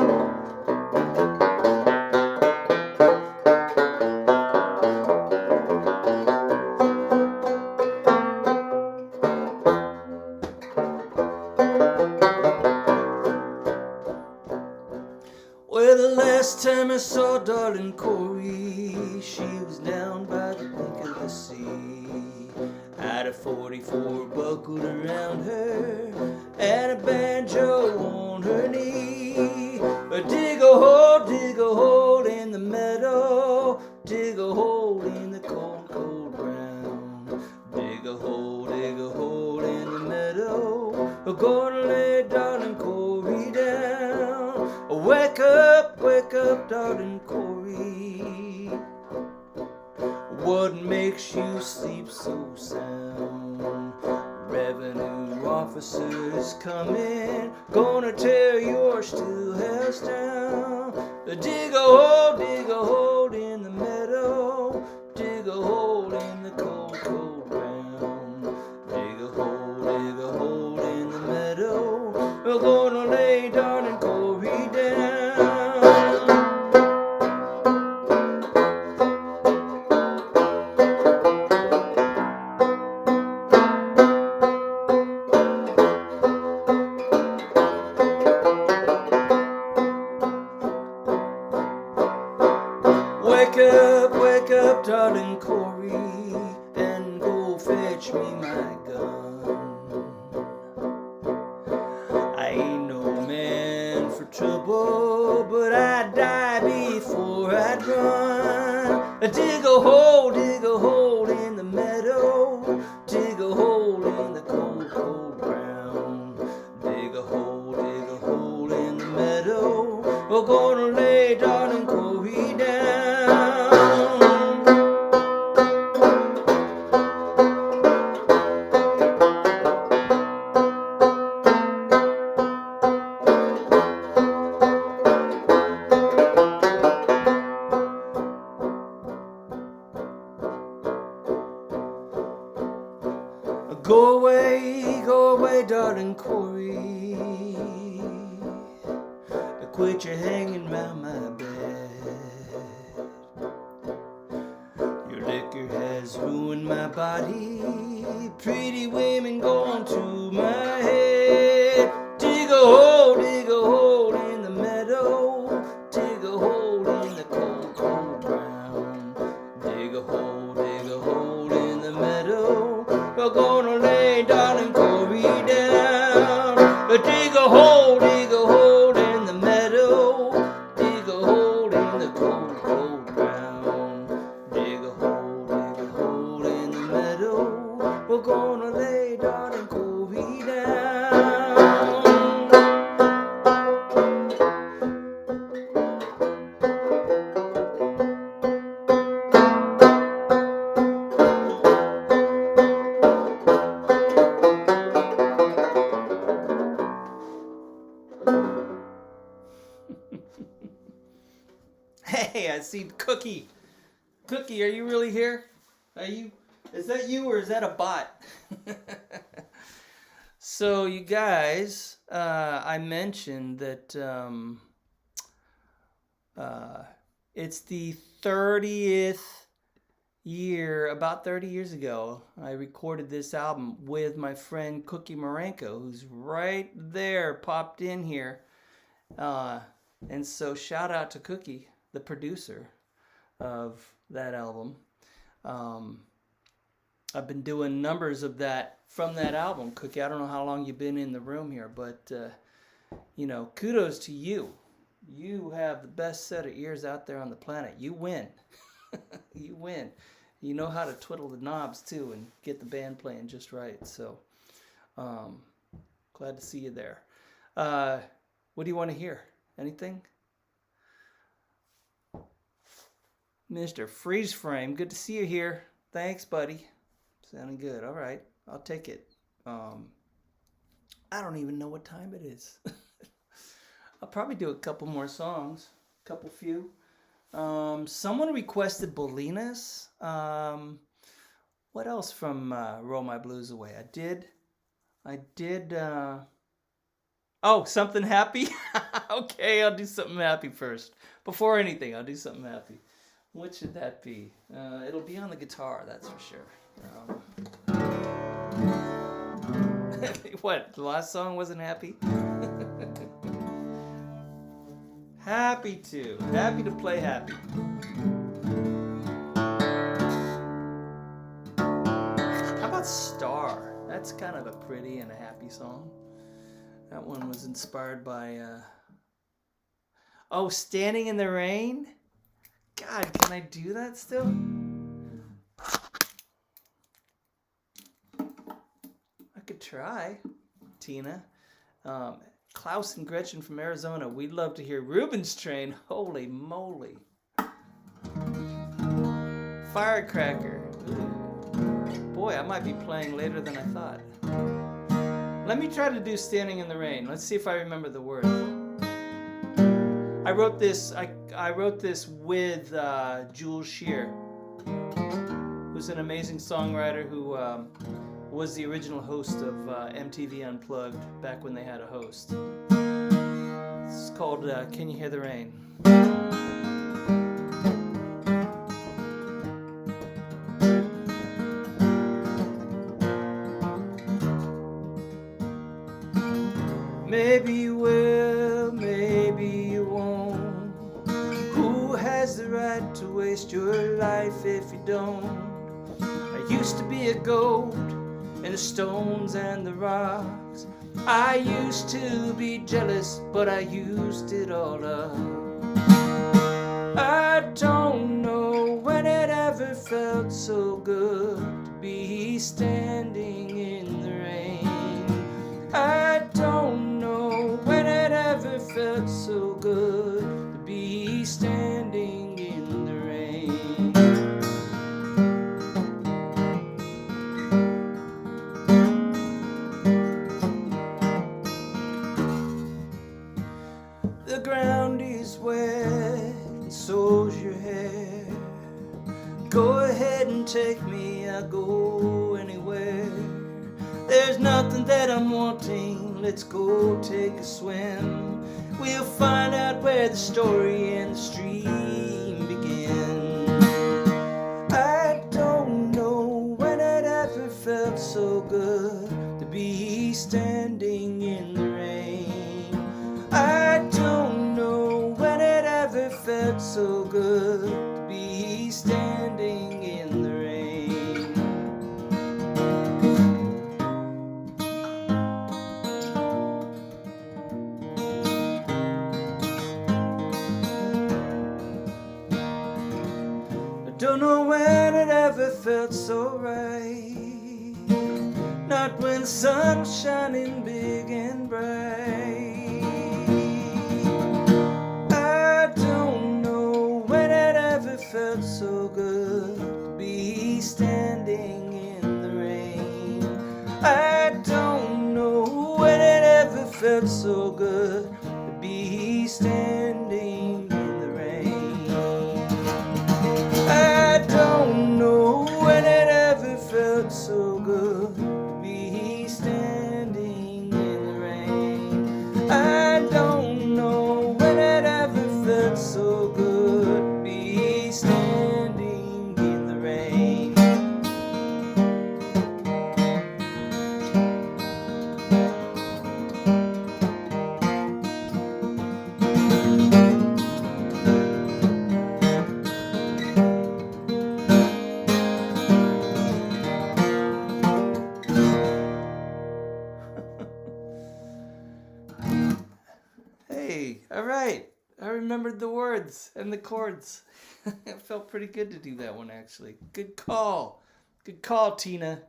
Well, the last time I saw darling Corey, she was down by the brink of the sea. Had a 44 buckled around her and a banjo on her knee. But dig a hole in the meadow, dig a hole in the cold, cold ground. Dig a hole in the meadow, we're gonna lay darling Corey down. Wake up, darling Corey. What makes you sleep so sound? Revenue officers coming, gonna tear your still house down. Dig a hole in the meadow, dig a hole in the cold, cold ground. Dig a hole in the meadow, we're gonna lay darling Corey down. Wake up, darling Corey, and go fetch me my gun. I ain't no man for trouble, but I'd die before I'd run. Dig a hole in the meadow, dig a hole in the cold, cold ground. Dig a hole in the meadow, we're gonna lay darling Corey down. Go away, darling Corey. Quit your hanging round my bed. Your liquor has ruined my body. Pretty women gone to my head. Dig a hole in the meadow. Dig a hole in the cold, cold ground. Dig a hole in the meadow. We're gonna lay darling Corey down. Dig a hole in the meadow. Dig a hole in the cold, cold ground. Dig a hole in the meadow. We're gonna lay darling Corey down. Hey, I see Cookie. Cookie, are you really here? Are you? Is that you or is that a bot? So you guys, I mentioned that it's the 30th year, about 30 years ago, I recorded this album with my friend Cookie Marenko, who's right there, popped in here. And so shout out to Cookie, the producer of that album. I've been doing numbers of that from that album, Cookie. I don't know how long you've been in the room here, but kudos to you. You have the best set of ears out there on the planet. You win. You win. You know how to twiddle the knobs too and get the band playing just right. So glad to see you there. What do you want to hear? Anything? Mr. Freeze Frame, good to see you here. Thanks, buddy. Sounding good. All right, I'll take it. I don't even know what time it is. I'll probably do a couple more songs, few. Someone requested Bolinas. What else from Roll My Blues Away? I did. Oh, something happy? Okay, I'll do something happy first. Before anything, I'll do something happy. What should that be? It'll be on the guitar, that's for sure. What? The last song wasn't happy? Happy to play happy. How about Star? That's kind of a pretty and a happy song. That one was inspired by Standing in the Rain. God, can I do that still? I could try. Tina. Klaus and Gretchen from Arizona. We'd love to hear Reuben's Train. Holy moly. Firecracker. Ooh. Boy, I might be playing later than I thought. Let me try to do Standing in the Rain. Let's see if I remember the words. I wrote this with Jules Shear, who's an amazing songwriter who was the original host of MTV Unplugged back when they had a host. It's called Can You Hear the Rain? Maybe you will, maybe you won't. Who has the right to waste your life if you don't? I used to be a goat in the stones and the rocks. I used to be jealous, but I used it all up. I don't know when it ever felt so good to be standing in the rain. I don't know when it ever felt so good to be standing in the rain. The ground is wet and so's your hair. Go ahead and take me, I'll go anywhere. There's nothing that I'm wanting, let's go take a swim. We'll find out where the story and the stream begin. I don't know when it ever felt so good to be standing in the rain. I don't know when it ever felt so good to be standing in the rain. Don't know when it ever felt so right. Not when the sun was shining big and bright. I don't know when it ever felt so good to be standing in the rain. I don't know when it ever felt so good to be standing in the rain. I good to be standing in the rain. I don't know when it ever felt so good to be standing in the rain. Hey, all right. I remembered the words and the chords. It felt pretty good to do that one, actually. Good call. Good call, Tina.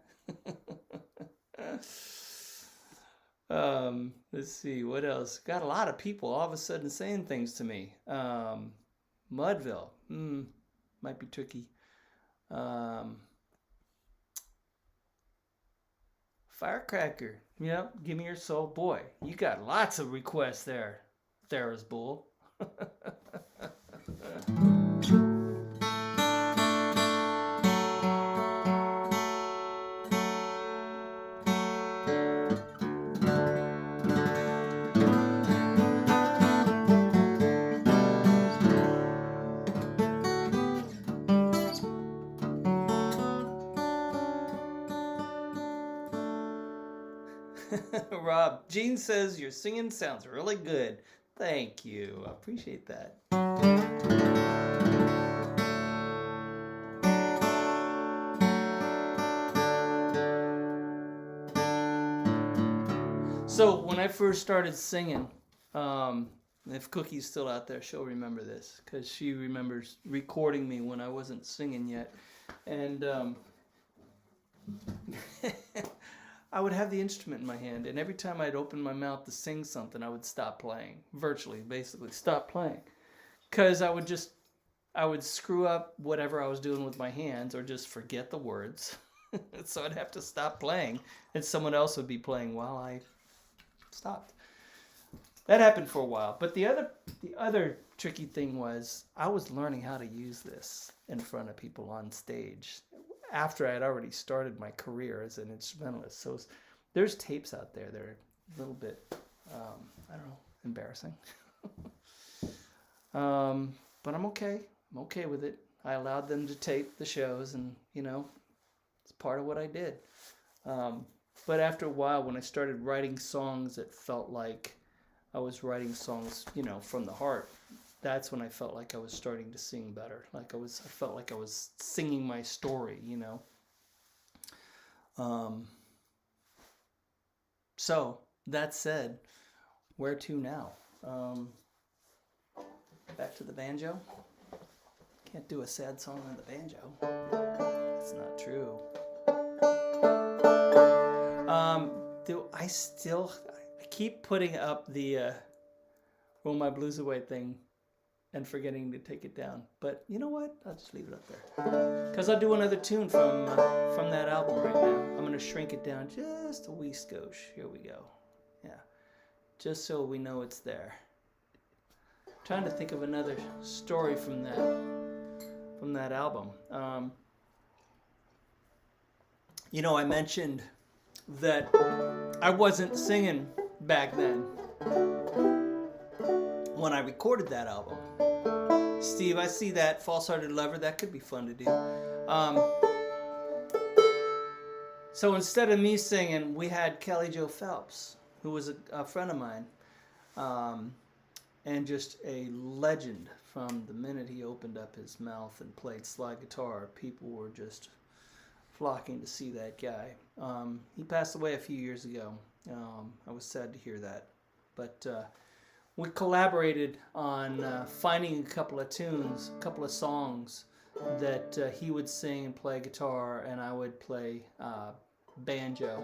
Let's see, what else? Got a lot of people all of a sudden saying things to me. Mudville. Might be tricky. Firecracker. Yep, give me your soul. Boy, you got lots of requests there, Thera's Bull. Rob, Gene says your singing sounds really good. Thank you. I appreciate that. So when I first started singing, if Cookie's still out there, she'll remember this because she remembers recording me when I wasn't singing yet. And I would have the instrument in my hand, and every time I'd open my mouth to sing something, I would stop playing. Virtually, basically, stop playing. Because I would screw up whatever I was doing with my hands or just forget the words. So I'd have to stop playing, and someone else would be playing while I stopped. That happened for a while. But the other tricky thing was I was learning how to use this in front of people on stage after I had already started my career as an instrumentalist. So there's tapes out there that are a little bit, I don't know, embarrassing. But I'm okay. I'm okay with it. I allowed them to tape the shows, and, it's part of what I did. But after a while, when I started writing songs that felt like I was writing songs, from the heart, that's when I felt like I was starting to sing better. I felt like I was singing my story, So, that said, where to now? Back to the banjo. Can't do a sad song on the banjo. That's not true. I keep putting up the Roll My Blues Away thing and forgetting to take it down. But you know what? I'll just leave it up there. Because I'll do another tune from that album right now. I'm going to shrink it down just a wee skosh. Here we go. Yeah. Just so we know it's there. Trying to think of another story from that album. I mentioned that I wasn't singing back then when I recorded that album. Steve, I see that False-Hearted Lover. That could be fun to do. So instead of me singing, we had Kelly Joe Phelps, who was a friend of mine, and just a legend. From the minute he opened up his mouth and played slide guitar, people were just flocking to see that guy. He passed away a few years ago. I was sad to hear that. But we collaborated on finding a couple of tunes, a couple of songs that he would sing and play guitar, and I would play banjo.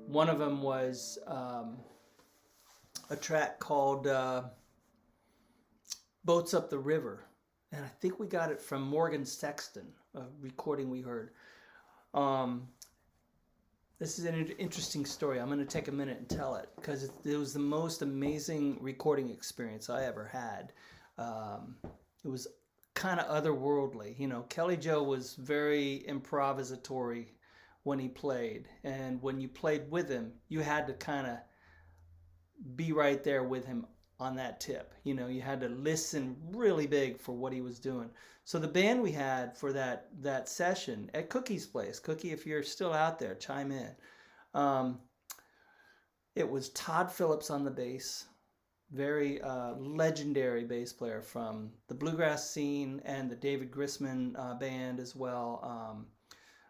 One of them was a track called Boats Up the River, and I think we got it from Morgan Sexton, a recording we heard. This is an interesting story. I'm going to take a minute and tell it because it was the most amazing recording experience I ever had. It was kind of otherworldly. Kelly Joe was very improvisatory when he played. And when you played with him, you had to kind of be right there with him on that tip. You know, you had to listen really big for what he was doing. So the band we had for that session at Cookie's place, Cookie, if you're still out there, chime in. It was Todd Phillips on the bass, very legendary bass player from the bluegrass scene and the David Grisman band as well,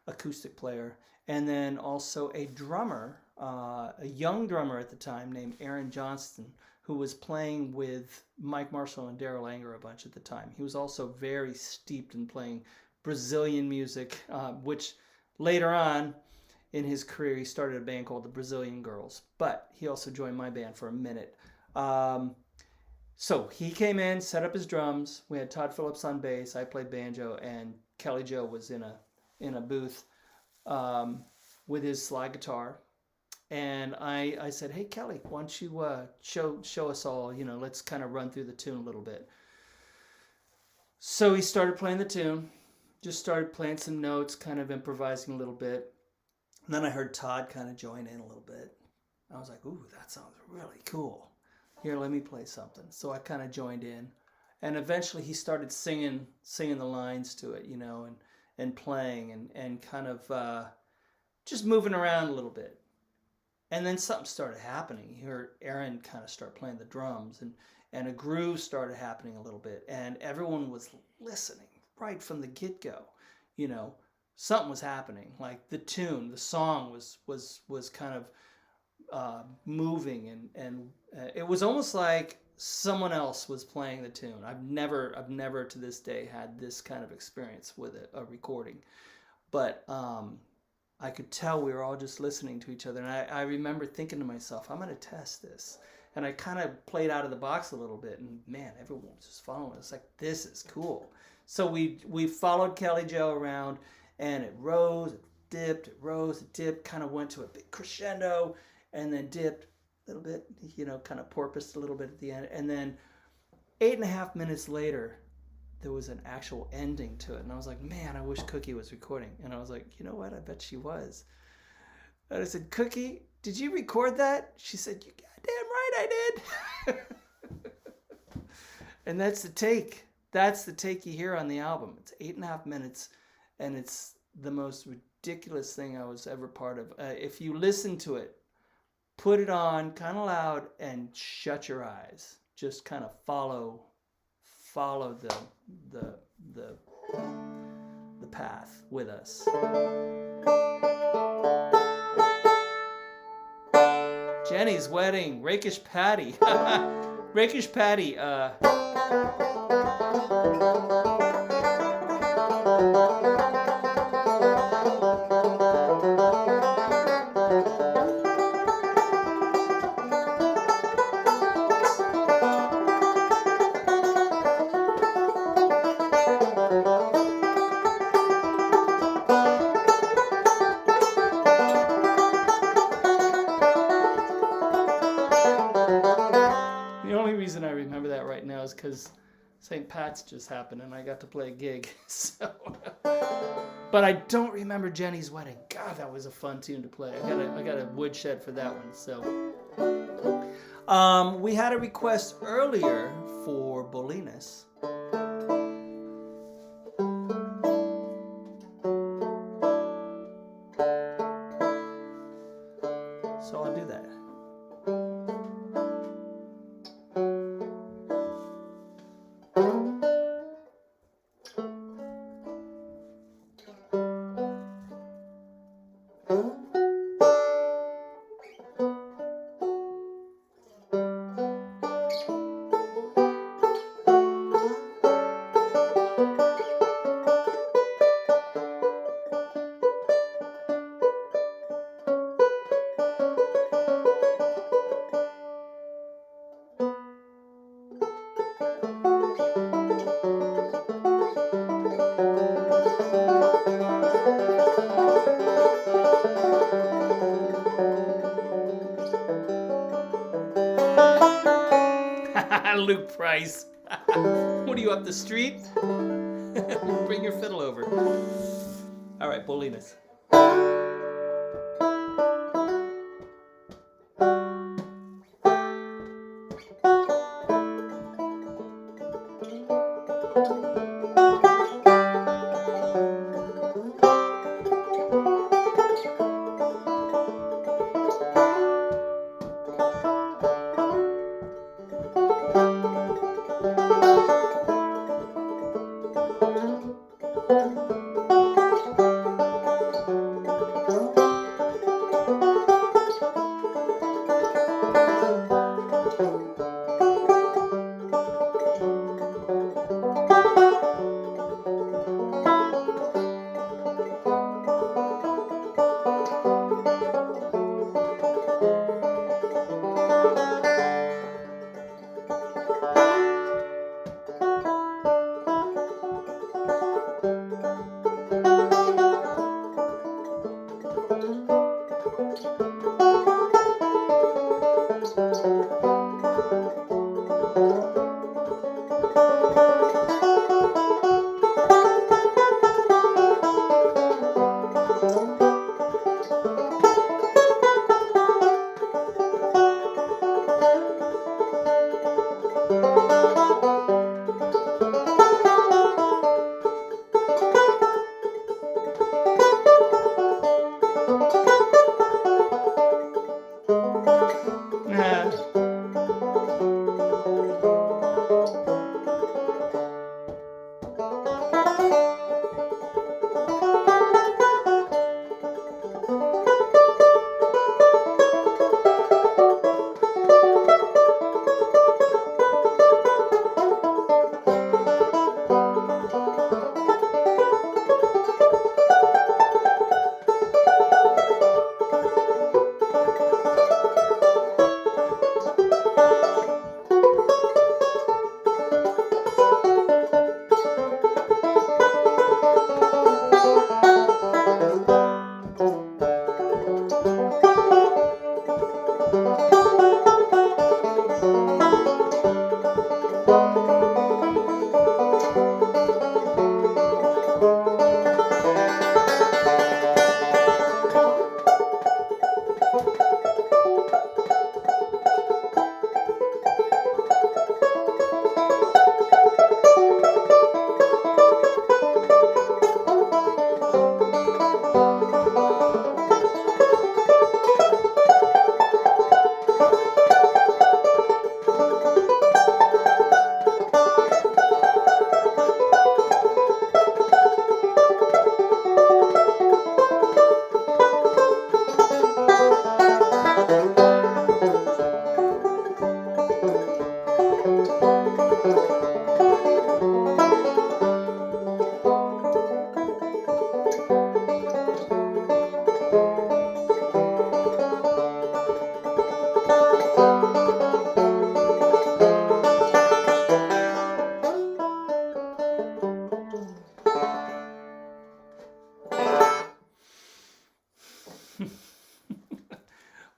acoustic player. And then also a drummer, a young drummer at the time named Aaron Johnston, who was playing with Mike Marshall and Daryl Anger a bunch at the time. He was also very steeped in playing Brazilian music, which later on in his career he started a band called the Brazilian Girls. But he also joined my band for a minute. So he came in, set up his drums. We had Todd Phillips on bass. I played banjo, and Kelly Joe was in a booth with his slide guitar. And I said, hey, Kelly, why don't you show us all, you know, let's kind of run through the tune a little bit. So he started playing the tune, just started playing some notes, kind of improvising a little bit. And then I heard Todd kind of join in a little bit. I was like, ooh, that sounds really cool. Here, let me play something. So I kind of joined in. And eventually he started singing the lines to it, you know, and playing and kind of just moving around a little bit. And then something started happening. You heard Aaron kind of start playing the drums, and a groove started happening a little bit. And everyone was listening right from the get-go. You know, something was happening. Like the tune, the song was kind of moving, and it was almost like someone else was playing the tune. I've never to this day had this kind of experience with a recording. But I could tell we were all just listening to each other. And I remember thinking to myself, I'm going to test this. And I kind of played out of the box a little bit. And man, everyone was just following us. Like, this is cool. So we followed Kelly Joe around, and it rose, it dipped, it rose, it dipped, kind of went to a big crescendo, and then dipped a little bit, you know, kind of porpoised a little bit at the end. And then 8.5 minutes later, there was an actual ending to it. And I was like, man, I wish Cookie was recording. And I was like, you know what? I bet she was. And I said, Cookie, did you record that? She said, you goddamn right I did. And that's the take. That's the take you hear on the album. It's 8.5 minutes, and it's the most ridiculous thing I was ever part of. If you listen to it, put it on kind of loud and shut your eyes. Just kind of follow the path with us. Jenny's wedding, Rakish Patty. Rakish Patty. Because St. Pat's just happened and I got to play a gig. So, but I don't remember Jenny's wedding. God, that was a fun tune to play. I got a woodshed for that one. So, we had a request earlier for Bolinas. So I'll do that. Luke Price. What are you, up the street? Bring your fiddle over. All right, Bolinas.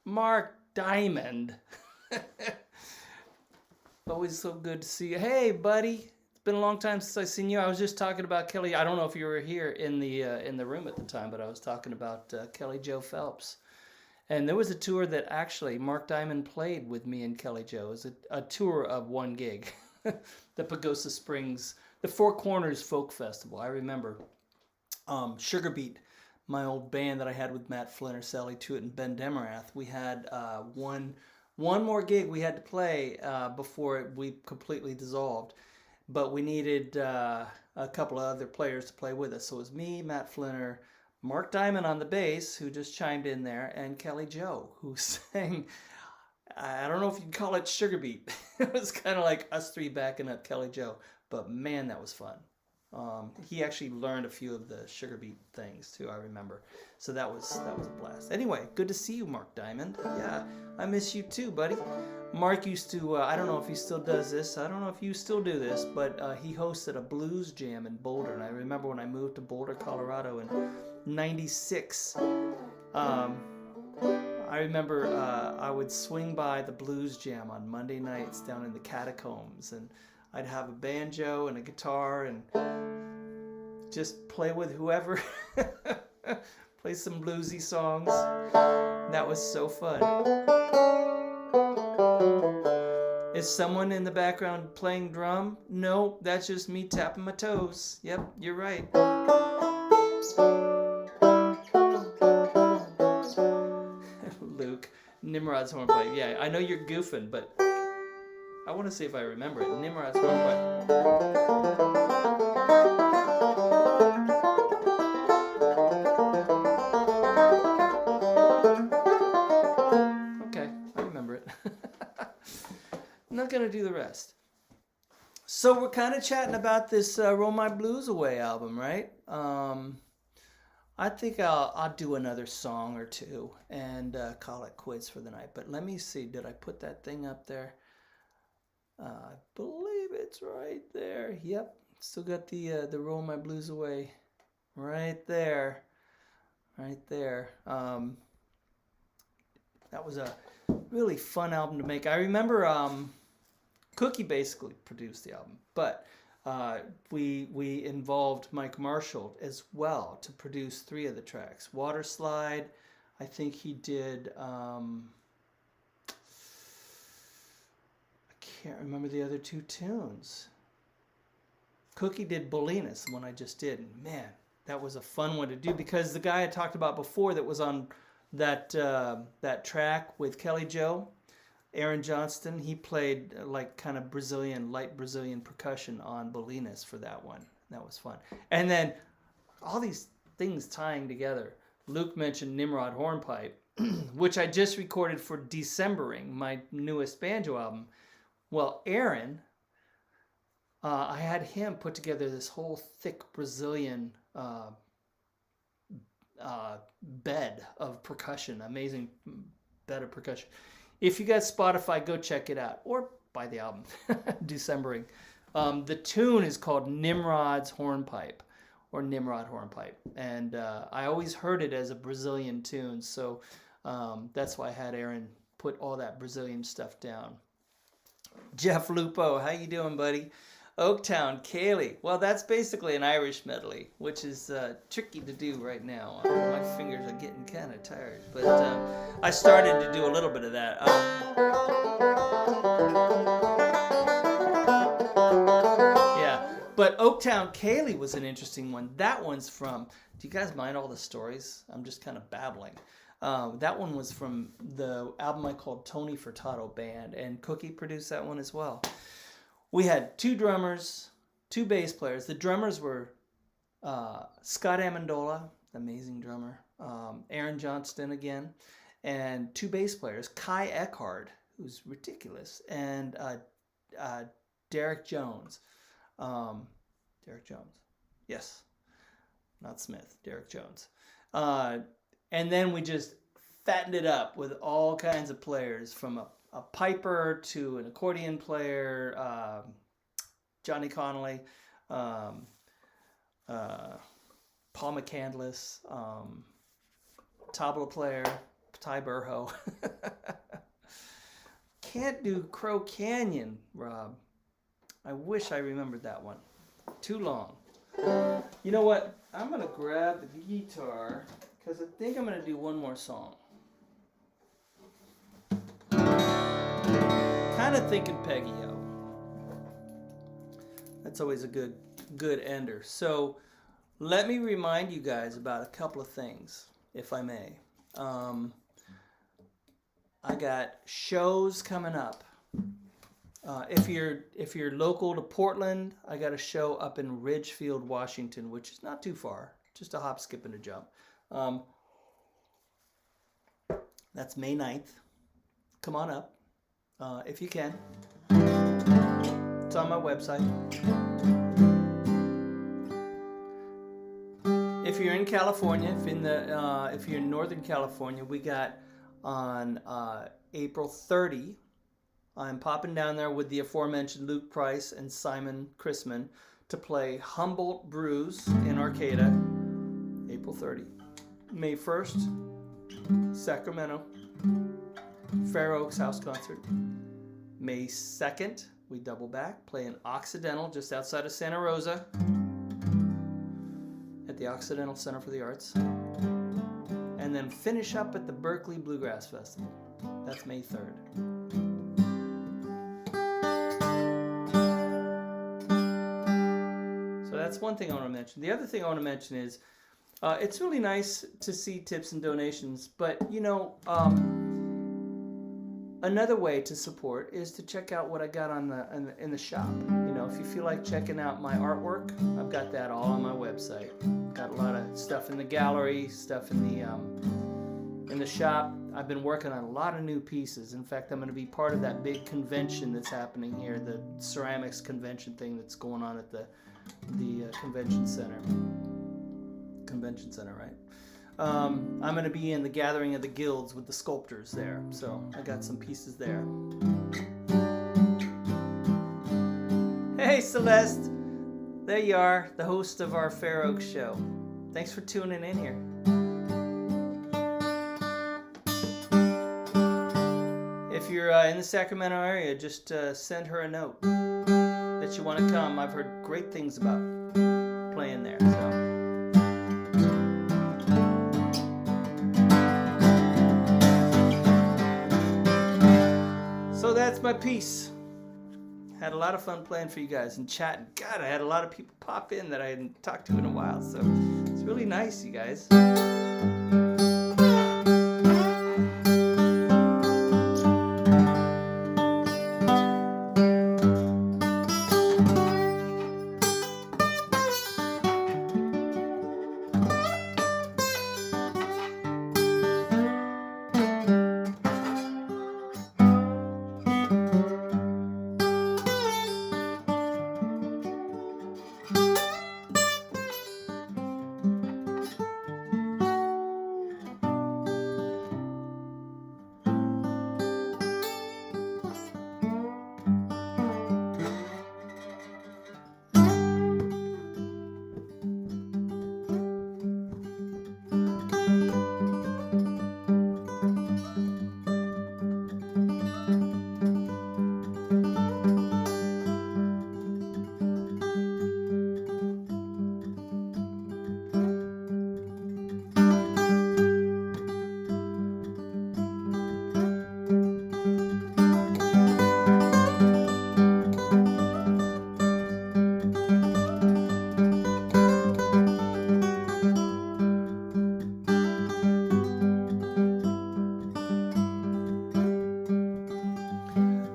Mark Diamond. Always so good to see you. Hey, buddy. It's been a long time since I've seen you. I was just talking about Kelly. I don't know if you were here in the room at the time, but I was talking about Kelly Joe Phelps. And there was a tour that actually Mark Diamond played with me and Kelly Joe. It was a tour of one gig. The Pagosa Springs, the Four Corners Folk Festival. I remember Sugar Beat, my old band that I had with Matt Flinner, Sally Tuitt, and Ben Demarath. We had one more gig we had to play before we completely dissolved. But we needed a couple of other players to play with us. So it was me, Matt Flinner, Mark Diamond on the bass, who just chimed in there, and Kelly Joe, who sang, I don't know if you'd call it Sugar Beat. It was kind of like us three backing up Kelly Joe. But man, that was fun. He actually learned a few of the Sugar Beat things too, I remember. So that was a blast. Anyway, good to see you, Mark Diamond. Yeah, I miss you too, buddy. Mark used to, I don't know if he still does this. I don't know if you still do this, but he hosted a blues jam in Boulder. And I remember when I moved to Boulder, Colorado in '96. I remember I would swing by the blues jam on Monday nights down in the catacombs, and I'd have a banjo and a guitar and just play with whoever, play some bluesy songs. That was so fun. Is someone in the background playing drum? No, that's just me tapping my toes. Yep, you're right. Luke, Nimrod's hornpipe. Yeah, I know you're goofing, but I want to see if I remember it. Nimrod's hornpipe. Okay, I remember it. I'm not going to do the rest. So we're kind of chatting about this Roll My Blues Away album, right? I think I'll do another song or two and call it quits for the night. But let me see. Did I put that thing up there? I believe it's right there. Yep. Still got the Roll My Blues Away right there. Right there. was a really fun album to make. I remember Cookie basically produced the album, but we involved Mike Marshall as well to produce 3 of the tracks. Water Slide, I think he did. I can't remember the other 2 tunes. Cookie did Bolinas, the one I just did. And man, that was a fun one to do because the guy I talked about before that was on that that track with Kelly Joe, Aaron Johnston, he played like kind of light Brazilian percussion on Bolinas for that one. That was fun. And then all these things tying together. Luke mentioned Nimrod Hornpipe, which I just recorded for Decembering, my newest banjo album. Well, Aaron, I had him put together this whole thick Brazilian bed of percussion, amazing bed of percussion. If you got Spotify, go check it out, or buy the album, Decembering. The tune is called Nimrod's Hornpipe, or Nimrod Hornpipe, and I always heard it as a Brazilian tune, so that's why I had Aaron put all that Brazilian stuff down. Jeff Lupo, how you doing, buddy? Oaktown, Kaylee. Well, that's basically an Irish medley, which is tricky to do right now. My fingers are getting kind of tired, but I started to do a little bit of that. Yeah, but Oaktown, Kaylee was an interesting one. That one's from, do you guys mind all the stories? I'm just kind of babbling. That one was from the album I called Tony Furtado Band, and Cookie produced that one as well. We had 2 drummers, 2 bass players. The drummers were Scott Amendola, amazing drummer, Aaron Johnston again, and 2 bass players, Kai Eckhard, who's ridiculous, and Derek Jones. Derek Jones. Yes. Not Smith, Derek Jones. And then we just fattened it up with all kinds of players, from a piper to an accordion player, Johnny Connolly, Paul McCandless, tabla player, Ty Burho. Can't do Crow Canyon, Rob. I wish I remembered that one. Too long. You know what? I'm going to grab the guitar because I think I'm going to do one more song. Kind of thinking Peggy-O. That's always a good ender. So let me remind you guys about a couple of things, if I may. I got shows coming up. If you're local to Portland, I got a show up in Ridgefield, Washington, which is not too far, just a hop, skip, and a jump. That's May 9th. Come on up. If you can. It's on my website. If you're in California, if you're in Northern California, we got on April 30, I'm popping down there with the aforementioned Luke Price and Simon Chrisman to play Humboldt Brews in Arcata, April 30. May 1st, Sacramento, Fair Oaks House Concert. May 2nd, we double back, play in Occidental just outside of Santa Rosa at the Occidental Center for the Arts. And then finish up at the Berkeley Bluegrass Festival. That's May 3rd. So that's one thing I want to mention. The other thing I want to mention is it's really nice to see tips and donations, but you know, another way to support is to check out what I got in the shop. You know, if you feel like checking out my artwork, I've got that all on my website. Got a lot of stuff in the gallery, stuff in the shop. I've been working on a lot of new pieces. In fact, I'm going to be part of that big convention that's happening here, the ceramics convention thing that's going on at the convention center. Convention center, right? I'm going to be in the Gathering of the Guilds with the sculptors there, so I got some pieces there. Hey, Celeste! There you are, the host of our Fair Oaks show. Thanks for tuning in here. in the Sacramento area, just send her a note that you want to come. I've heard great things about playing there. So that's my piece. Had a lot of fun playing for you guys and chatting. God, I had a lot of people pop in that I hadn't talked to in a while, so it's really nice, you guys.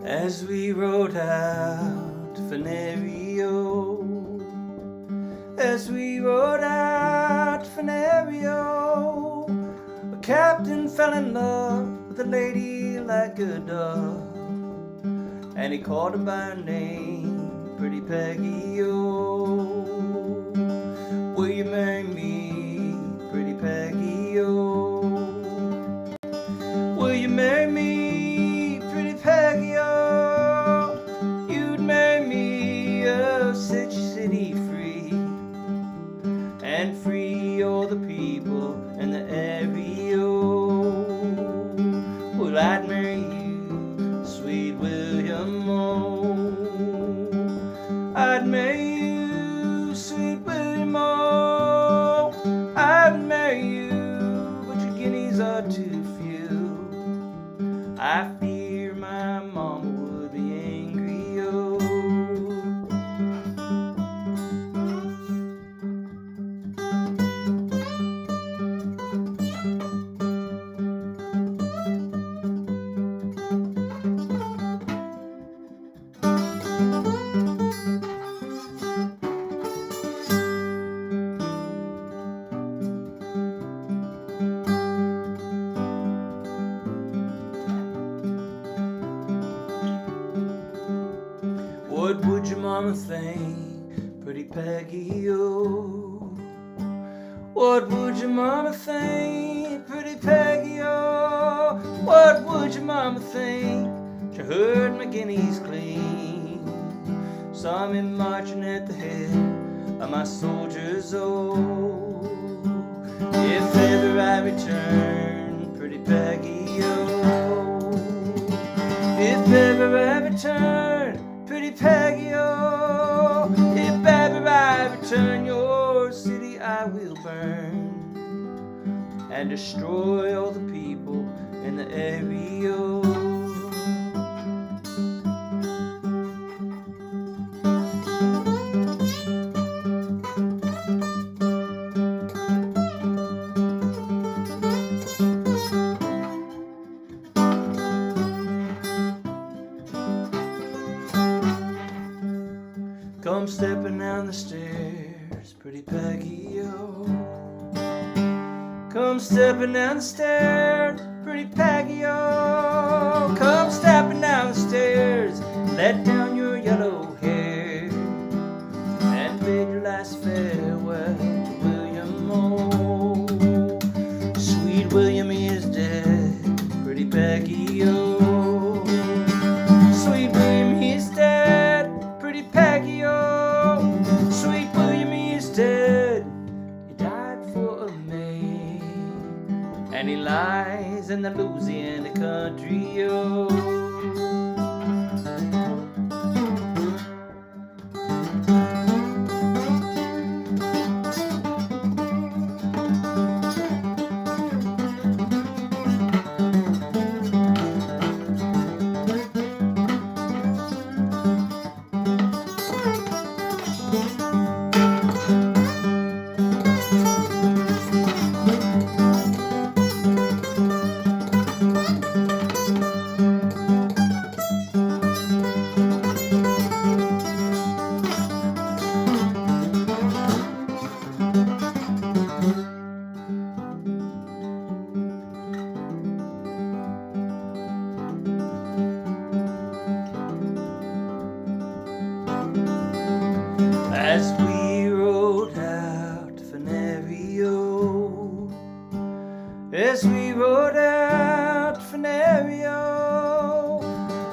As we rode out Venerio, as we rode out Venerio, a captain fell in love with a lady like a dove, and he called her by her name, Pretty Peggy, oh. Will you marry me, Pretty Peggy, oh? Will you marry me, Pretty Peggy, oh? You'd marry me, oh, set your city free, and free all the people in the area, oh. Well, I'd marry you, sweet William, oh. I'd marry you, sweet William, oh. I'd marry you, but your guineas are too few. I fear my mama would be angry, oh. What would your mama think, Pretty Peggy, oh? What would your mama think, Pretty Peggy, oh? What would your mama think? She heard my guineas clean, saw me marching at the head of my soldiers, oh. If ever I return, Pretty Peggy, oh. If ever I return, Pretty Peggy, oh. If ever I return, your city I will burn and destroy all the people in the area, oh. Come stepping down the stairs, Pretty Peggy, oh. Come stepping down the stairs, Pretty Peggy, oh. Come stepping down the stairs, let down your yellow hair, and bid your last farewell to William, oh. Sweet William is dead, Pretty Peggy, oh. Sweet William is dead, Pretty Peggy, oh. Sweet William is dead. He died for a May, and he lies in the Louisiana country, oh. As we rode out to Venerio, as we rode out to Venerio,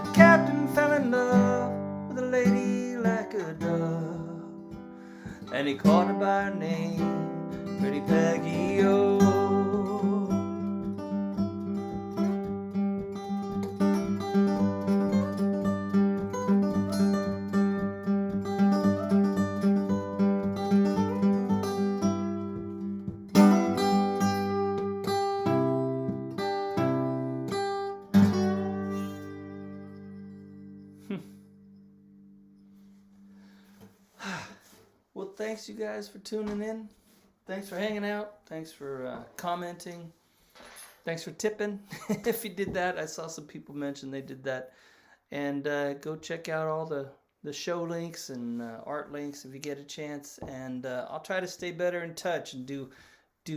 the captain fell in love with a lady like a dove, and he called her by her name, Pretty Peggy O. Well, thanks you guys for tuning in. Thanks for hanging out. Thanks for commenting. Thanks for tipping. If you did that, I saw some people mention they did that. And go check out all the show links and art links if you get a chance. And I'll try to stay better in touch and do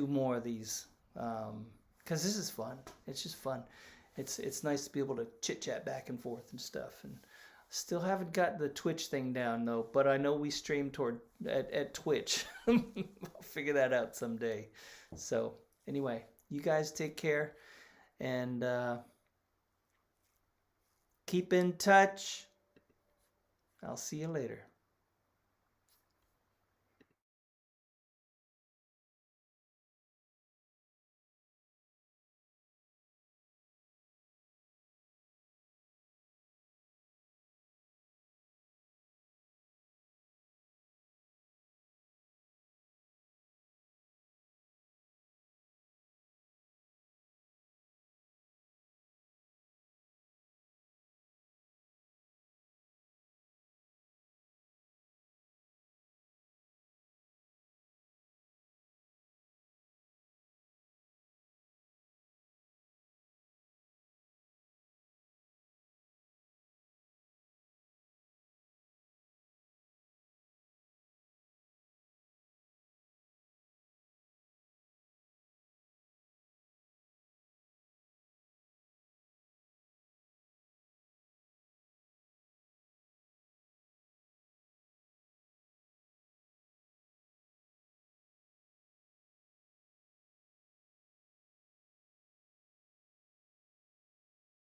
more of these. Because this is fun. It's just fun. It's nice to be able to chit-chat back and forth and stuff. And still haven't got the Twitch thing down though, but I know we stream at Twitch. I'll figure that out someday. So anyway, you guys take care and keep in touch. I'll see you later.